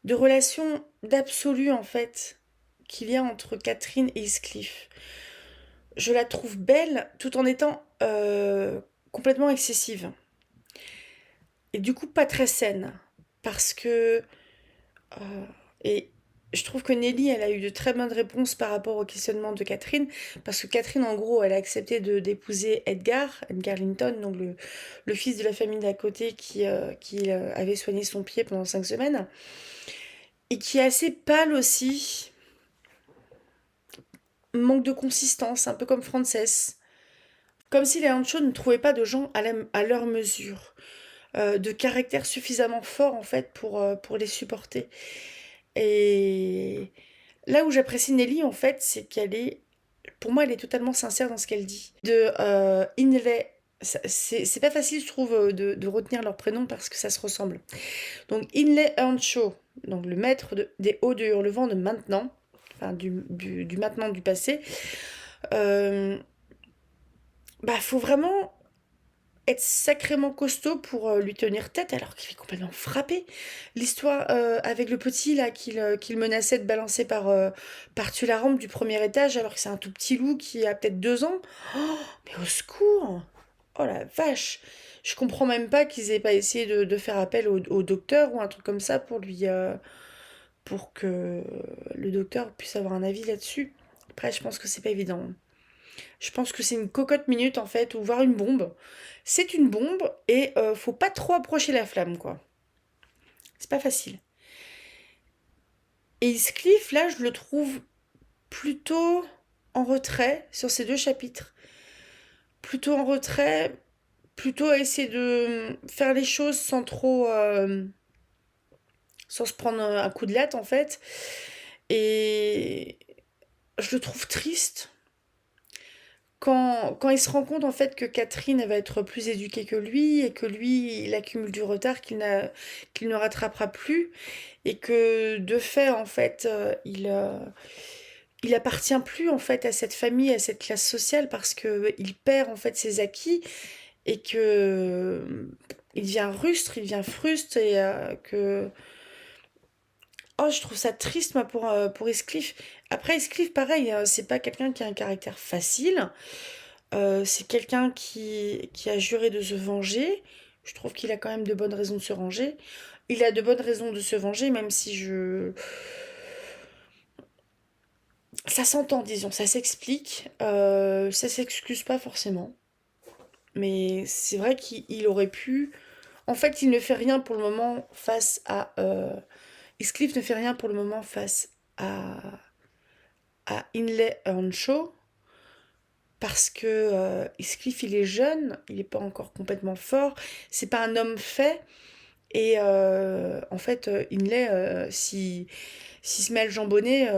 relation d'absolu en fait qu'il y a entre Catherine et Heathcliff. Je la trouve belle tout en étant complètement excessive. Et du coup pas très saine. Parce que... et je trouve que Nelly, elle a eu de très bonnes réponses par rapport au questionnement de Catherine. Parce que Catherine, en gros, elle a accepté d'épouser Edgar Linton, donc le fils de la famille d'à côté qui avait soigné son pied pendant 5 semaines. Et qui est assez pâle aussi. Manque de consistance, un peu comme Frances. Comme si les Hancho ne trouvaient pas de gens à leur mesure, de caractère suffisamment fort en fait pour les supporter. Et là où j'apprécie Nelly en fait, c'est qu'elle est, pour moi, elle est totalement sincère dans ce qu'elle dit. De Inlay, c'est pas facile je trouve de retenir leur prénom parce que ça se ressemble. Donc Inlay Earnshaw, donc le maître des Hauts de Hurlevent de maintenant, enfin du maintenant du passé. Euh, Bah, faut vraiment être sacrément costaud pour lui tenir tête alors qu'il est complètement frappé. L'histoire avec le petit là qu'il menaçait de balancer par dessus la rampe du premier étage alors que c'est un tout petit loup qui a peut-être 2 ans. Oh, mais au secours! Oh la vache! Je comprends même pas qu'ils aient pas essayé de faire appel au docteur ou un truc comme ça pour que le docteur puisse avoir un avis là-dessus. Après, je pense que c'est pas évident. Je pense que c'est une cocotte minute en fait, ou voir une bombe. C'est une bombe et faut pas trop approcher la flamme quoi. C'est pas facile. Et Heathcliff, là, je le trouve plutôt en retrait sur ces 2 chapitres. Plutôt en retrait, plutôt à essayer de faire les choses sans trop. Sans se prendre un coup de latte en fait. Et je le trouve triste. Quand il se rend compte en fait que Catherine elle va être plus éduquée que lui et que lui il accumule du retard qu'il ne rattrapera plus et que de fait en fait il appartient plus en fait à cette famille, à cette classe sociale parce que il perd en fait ses acquis et que il devient rustre, il devient fruste et que oh, je trouve ça triste moi pour Heathcliff. Après Heathcliff pareil, c'est pas quelqu'un qui a un caractère facile. C'est quelqu'un qui a juré de se venger. Je trouve qu'il a quand même de bonnes raisons de se ranger. Il a de bonnes raisons de se venger, même si je... Ça s'entend, disons, ça s'explique. Ça s'excuse pas forcément. Mais c'est vrai qu'il aurait pu... En fait, il ne fait rien pour le moment face à... Heathcliff ne fait rien pour le moment face à Hindley Earnshaw. Parce que Heathcliff il est jeune, il n'est pas encore complètement fort, c'est pas un homme fait, Et en fait, Hindley, s'il se met à le jambonner,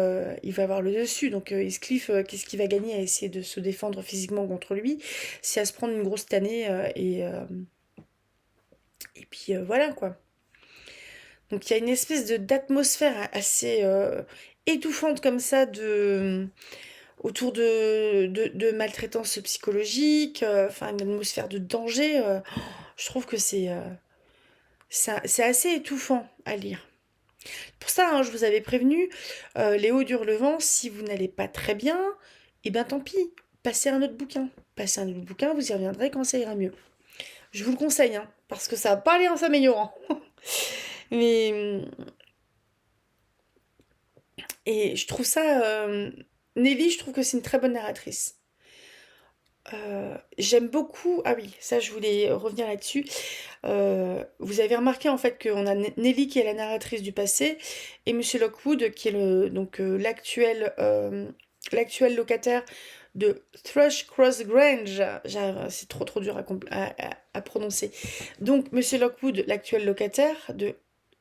il va avoir le dessus. Donc Heathcliff, qu'est-ce qu'il va gagner à essayer de se défendre physiquement contre lui? C'est à se prendre une grosse tannée et puis voilà quoi. Donc il y a une espèce d'atmosphère assez étouffante comme ça autour de maltraitance psychologique, enfin une atmosphère de danger. Je trouve que c'est assez étouffant à lire. Pour ça, hein, je vous avais prévenu, les hauts d'Hurlevent, si vous n'allez pas très bien, eh ben tant pis, passez un autre bouquin. Passez un autre bouquin, vous y reviendrez quand ça ira mieux. Je vous le conseille, hein, parce que ça va pas aller en s'améliorant. Mais et je trouve ça, Nelly, je trouve que c'est une très bonne narratrice. J'aime beaucoup. Ah oui, ça je voulais revenir là-dessus. Vous avez remarqué en fait qu'on a Nelly qui est la narratrice du passé et Monsieur Lockwood qui est l'actuel locataire de Thrushcross Grange. C'est trop dur à prononcer. Donc Monsieur Lockwood, l'actuel locataire de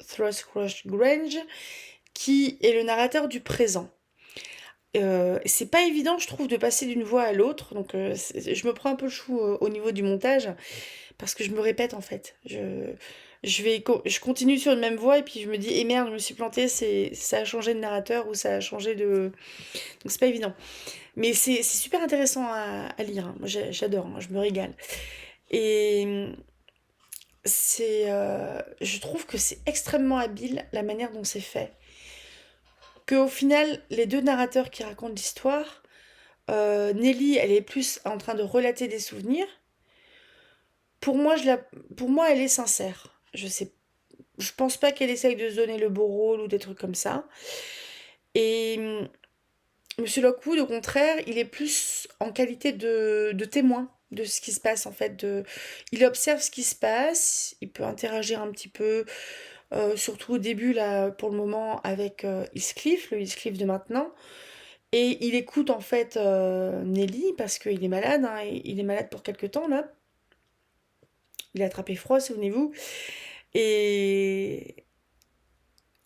Thrushcross Grange, qui est le narrateur du présent. C'est pas évident, je trouve, de passer d'une voix à l'autre. Donc, je me prends un peu le chou au niveau du montage parce que je me répète en fait. Je continue sur une même voix et puis je me dis, eh merde, je me suis plantée, ça a changé de narrateur ou ça a changé de. Donc, c'est pas évident. Mais c'est super intéressant à lire, hein. Moi, j'adore, hein, je me régale. Et je trouve que c'est extrêmement habile la manière dont c'est fait. Qu'au final, les deux narrateurs qui racontent l'histoire, Nelly, elle est plus en train de relater des souvenirs. Pour moi, pour moi, elle est sincère. Je pense pas qu'elle essaye de se donner le beau rôle ou des trucs comme ça. Et Monsieur Lockwood, au contraire, il est plus en qualité de témoin de ce qui se passe en fait. Il observe ce qui se passe, il peut interagir un petit peu, surtout au début là, pour le moment, avec Heathcliff, le Heathcliff de maintenant. Et il écoute en fait Nelly parce qu'il est malade, hein, il est malade pour quelque temps là. Il a attrapé froid, souvenez-vous. Et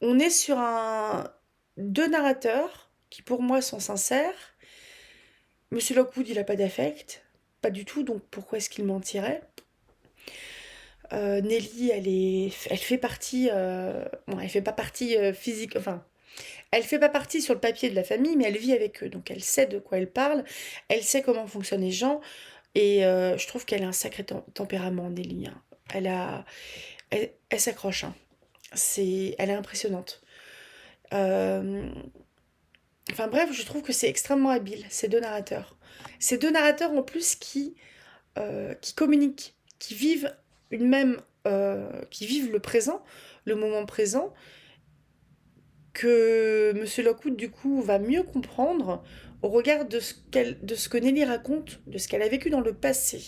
on est sur deux narrateurs qui pour moi sont sincères. Monsieur Lockwood, il a pas d'affect, pas du tout, donc pourquoi est-ce qu'il mentirait? Nelly, elle fait partie, bon, elle fait pas partie physique, enfin, elle fait pas partie sur le papier de la famille, mais elle vit avec eux, donc elle sait de quoi elle parle, elle sait comment fonctionnent les gens, et je trouve qu'elle a un sacré tempérament, Nelly, hein. Elle s'accroche, hein. Elle est impressionnante. Euh, enfin bref, je trouve que c'est extrêmement habile, ces deux narrateurs. Ces deux narrateurs en plus qui communiquent, qui vivent qui vivent le présent, le moment présent, que Monsieur Lockwood du coup va mieux comprendre au regard de ce que Nelly raconte, de ce qu'elle a vécu dans le passé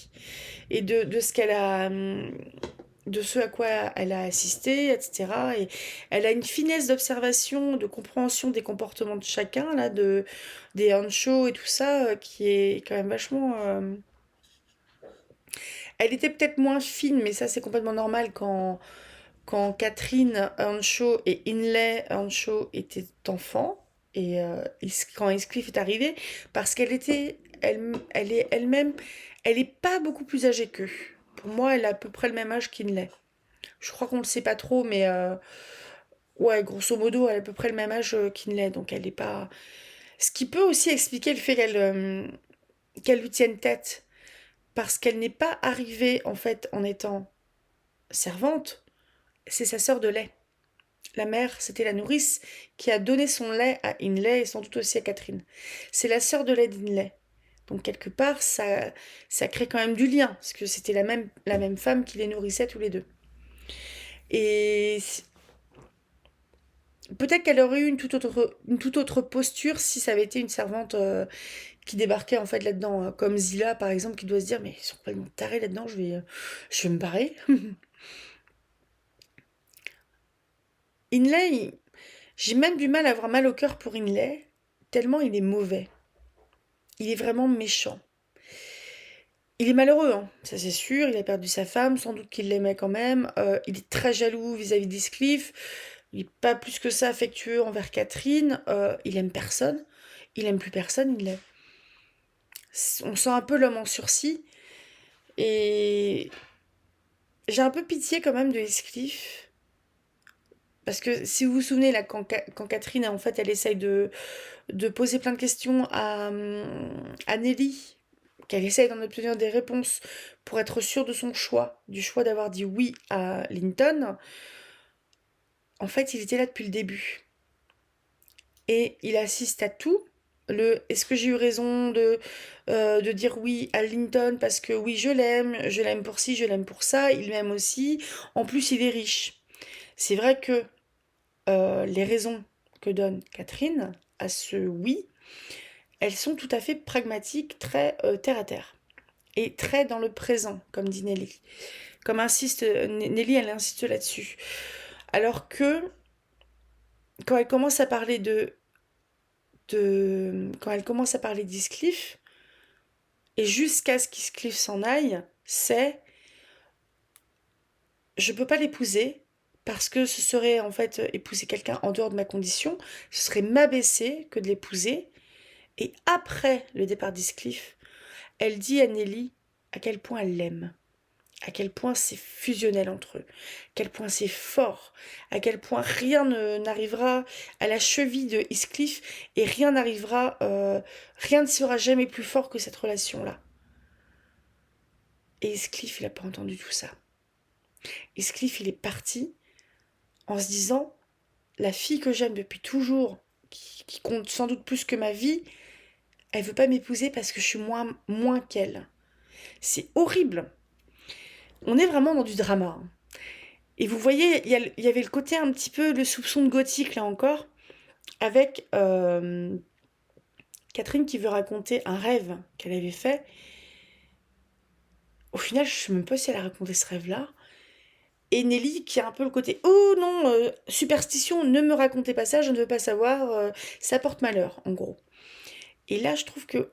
et de ce qu'elle a, de ce à quoi elle a assisté, etc. Et elle a une finesse d'observation, de compréhension des comportements de chacun, là, des Hancho et tout ça, qui est quand même vachement. Elle était peut-être moins fine, mais ça c'est complètement normal quand Catherine Hancho et Inlay Hancho étaient enfants, et quand Heathcliff est arrivé, parce elle est elle-même, elle est pas beaucoup plus âgée qu'eux. Pour moi, elle a à peu près le même âge qu'Inlay. Je crois qu'on le sait pas trop, mais ouais, grosso modo, elle a à peu près le même âge qu'Inlay, donc elle est pas. Ce qui peut aussi expliquer le fait qu'elle lui tienne tête, parce qu'elle n'est pas arrivée en fait en étant servante, c'est sa sœur de lait. La mère, c'était la nourrice qui a donné son lait à Inlay et sans doute aussi à Catherine. C'est la sœur de lait d'Inlay. Donc quelque part, ça crée quand même du lien, parce que c'était la même femme qui les nourrissait tous les deux. Et peut-être qu'elle aurait eu une toute autre posture si ça avait été une servante qui débarquait en fait là-dedans, comme Zilla par exemple, qui doit se dire mais ils sont complètement tarés là-dedans, je vais me barrer. Inlay, j'ai même du mal à avoir mal au cœur pour Inlay, tellement il est mauvais. Il est vraiment méchant. Il est malheureux, hein, ça c'est sûr, il a perdu sa femme, sans doute qu'il l'aimait quand même, il est très jaloux vis-à-vis d'Heathcliff, il est pas plus que ça affectueux envers Catherine, il aime personne, il aime plus personne, on sent un peu l'homme en sursis, et j'ai un peu pitié quand même de Heathcliff, parce que si vous vous souvenez, là, quand Catherine, en fait, elle essaye de poser plein de questions à Nelly, qu'elle essaye d'en obtenir des réponses pour être sûre de son choix, du choix d'avoir dit oui à Linton, en fait, il était là depuis le début. Et il assiste à tout. Est-ce que j'ai eu raison de dire oui à Linton parce que oui, je l'aime pour ci, je l'aime pour ça, il m'aime aussi. En plus, il est riche. C'est vrai que les raisons que donne Catherine à ce oui, elles sont tout à fait pragmatiques, très terre à terre. Et très dans le présent, comme dit Nelly. Comme insiste Nelly, elle insiste là-dessus. Alors que quand elle commence à parler quand elle commence à parler d'Heathcliff, et jusqu'à ce qu'Heathcliff s'en aille, c'est je peux pas l'épouser parce que ce serait en fait épouser quelqu'un en dehors de ma condition, ce serait m'abaisser que de l'épouser. Et après le départ d'Heathcliff, elle dit à Nelly à quel point elle l'aime, à quel point c'est fusionnel entre eux, à quel point c'est fort, à quel point n'arrivera à la cheville de Heathcliff et rien ne sera jamais plus fort que cette relation-là. Et Heathcliff, il n'a pas entendu tout ça. Heathcliff, il est parti en se disant, la fille que j'aime depuis toujours, qui compte sans doute plus que ma vie, elle veut pas m'épouser parce que je suis moins qu'elle. C'est horrible. On est vraiment dans du drama, hein. Et vous voyez, il y avait le côté un petit peu, le soupçon de gothique là encore, avec Catherine qui veut raconter un rêve qu'elle avait fait. Au final, je ne sais même pas si elle a raconté ce rêve-là. Et Nelly qui a un peu le côté oh non, superstition, ne me racontez pas ça, je ne veux pas savoir, ça porte malheur, en gros. Et là, je trouve que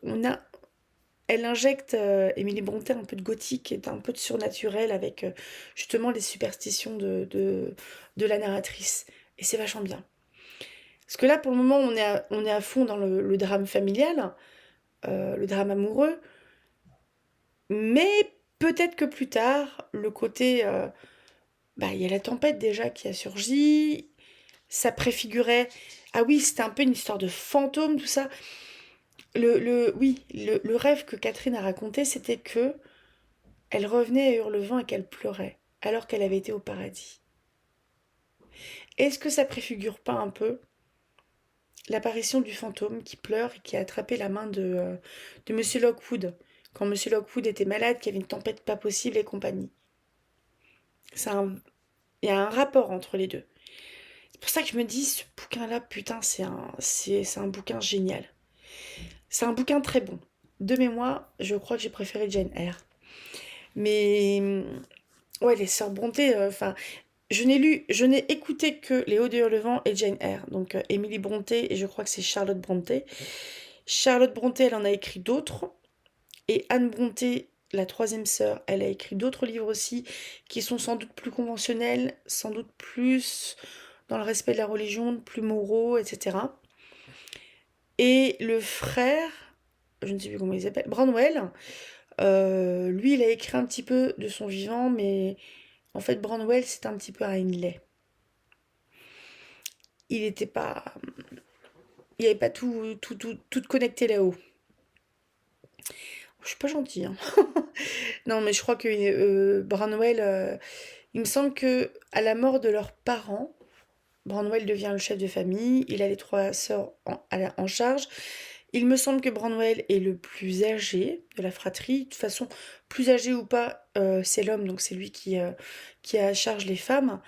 elle injecte Émilie Brontë un peu de gothique et un peu de surnaturel avec justement les superstitions de la narratrice. Et c'est vachement bien. Parce que là, pour le moment, on est à fond dans le drame familial, le drame amoureux, mais peut-être que plus tard, le côté il y a la tempête déjà qui a surgi, ça préfigurait. Ah oui, c'était un peu une histoire de fantôme, tout ça. Oui, le rêve que Catherine a raconté, c'était que elle revenait à Hurlevent et qu'elle pleurait, alors qu'elle avait été au paradis. Est-ce que ça préfigure pas un peu l'apparition du fantôme qui pleure et qui a attrapé la main de Monsieur Lockwood, quand Monsieur Lockwood était malade, qu'il y avait une tempête pas possible et compagnie. Il y a un rapport entre les deux. C'est pour ça que je me dis, ce bouquin-là, putain, c'est un bouquin génial. C'est un bouquin très bon. De mémoire, je crois que j'ai préféré Jane Eyre. Mais, ouais, les Sœurs Brontë, enfin, je n'ai écouté que Les Hauts de Hurlevent et Jane Eyre. Donc, Émilie Brontë, et je crois que c'est Charlotte Brontë. Charlotte Brontë, elle en a écrit d'autres. Et Anne Brontë, la troisième sœur, elle a écrit d'autres livres aussi, qui sont sans doute plus conventionnels, sans doute plus dans le respect de la religion, plus moraux, etc. Et le frère, je ne sais plus comment il s'appelle, Branwell, lui, il a écrit un petit peu de son vivant, mais en fait, Branwell, c'est un petit peu un Hindley. Il n'était pas... Il n'y avait pas tout connecté là-haut. Je suis pas gentille, hein. Non, mais je crois que Branwell, il me semble que à la mort de leurs parents, Branwell devient le chef de famille, il a les trois sœurs en charge. Il me semble que Branwell est le plus âgé de la fratrie. De toute façon, plus âgé ou pas, c'est l'homme, donc c'est lui qui a à charge les femmes.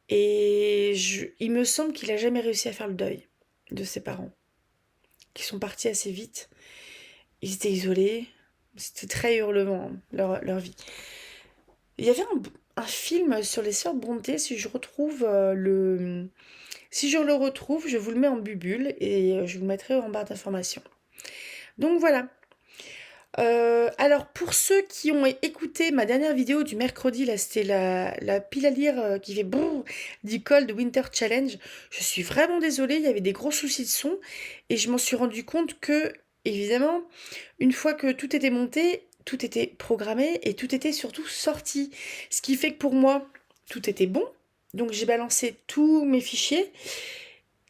Et il me semble qu'il a jamais réussi à faire le deuil de ses parents, qui sont partis assez vite. Ils étaient isolés, c'était très hurlement, leur vie. Il y avait un film sur les sœurs Brontë, si je retrouve Si je le retrouve, je vous le mets en bubule et je vous le mettrai en barre d'informations. Donc voilà. Alors pour ceux qui ont écouté ma dernière vidéo du mercredi, là c'était la pile à lire qui fait brrr du Cold Winter Challenge. Je suis vraiment désolée, il y avait des gros soucis de son et je m'en suis rendu compte que, évidemment, une fois que tout était monté, tout était programmé et tout était surtout sorti. Ce qui fait que pour moi, tout était bon. Donc j'ai balancé tous mes fichiers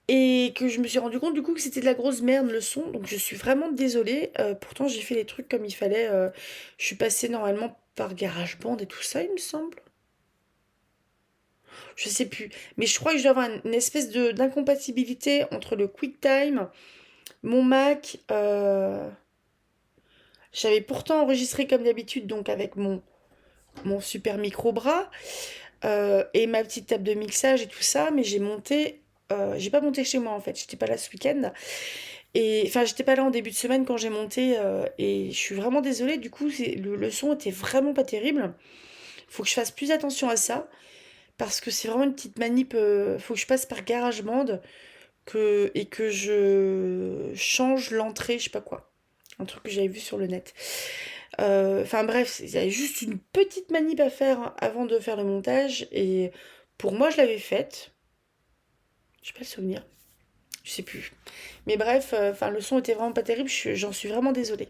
et que je me suis rendu compte du coup que c'était de la grosse merde le son, donc je suis vraiment désolée. Pourtant j'ai fait les trucs comme il fallait. Je suis passée normalement par GarageBand et tout ça, il me semble. Je sais plus. Mais je crois que je dois avoir une espèce d'incompatibilité entre le QuickTime, mon Mac. J'avais pourtant enregistré comme d'habitude, donc avec mon super micro bras et ma petite table de mixage et tout ça, mais j'ai monté. J'ai pas monté chez moi en fait, j'étais pas là ce week-end. Et enfin, j'étais pas là en début de semaine quand j'ai monté et je suis vraiment désolée. Du coup, le son était vraiment pas terrible. Faut que je fasse plus attention à ça parce que c'est vraiment une petite manip. Faut que je passe par GarageBand et que je change l'entrée, je sais pas quoi. Un truc que j'avais vu sur le net. Enfin bref, il y avait juste une petite manip à faire avant de faire le montage et pour moi, je l'avais faite. Je sais pas le souvenir. Je sais plus. Mais bref, enfin le son était vraiment pas terrible, j'en suis vraiment désolée.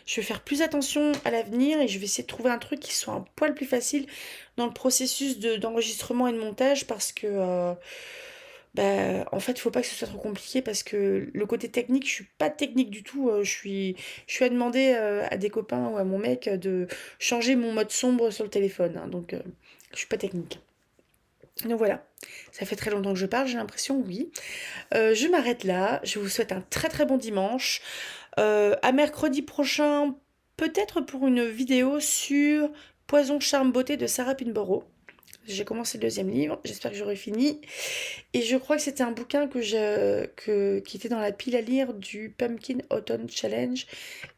Je vais faire plus attention à l'avenir et je vais essayer de trouver un truc qui soit un poil plus facile dans le processus d'enregistrement et de montage parce que bah, en fait, il faut pas que ce soit trop compliqué parce que le côté technique, je suis pas technique du tout. Je suis à demander à des copains ou à mon mec de changer mon mode sombre sur le téléphone, hein, donc je suis pas technique. Donc voilà, ça fait très longtemps que je parle, j'ai l'impression, oui. Je m'arrête là. Je vous souhaite un très très bon dimanche. À mercredi prochain, peut-être pour une vidéo sur Poison, Charme, Beauté de Sarah Pinborough. J'ai commencé le deuxième livre, j'espère que j'aurai fini. Et je crois que c'était un bouquin qui était dans la pile à lire du Pumpkin Autumn Challenge.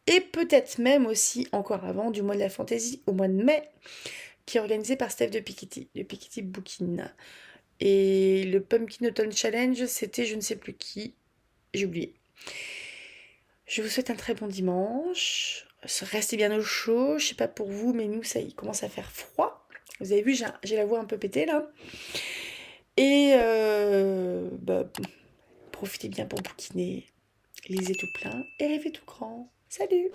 Et peut-être même aussi, encore avant, du mois de la fantaisie, au mois de mai, qui est organisé par Steph de Piketty Bookin. Et le Pumpkin Autumn Challenge, c'était je ne sais plus qui. J'ai oublié. Je vous souhaite un très bon dimanche. Restez bien au chaud. Je sais pas pour vous, mais nous, ça y commence à faire froid. Vous avez vu, j'ai la voix un peu pétée là. Et bah, profitez bien pour bouquiner. Lisez tout plein et rêvez tout grand. Salut!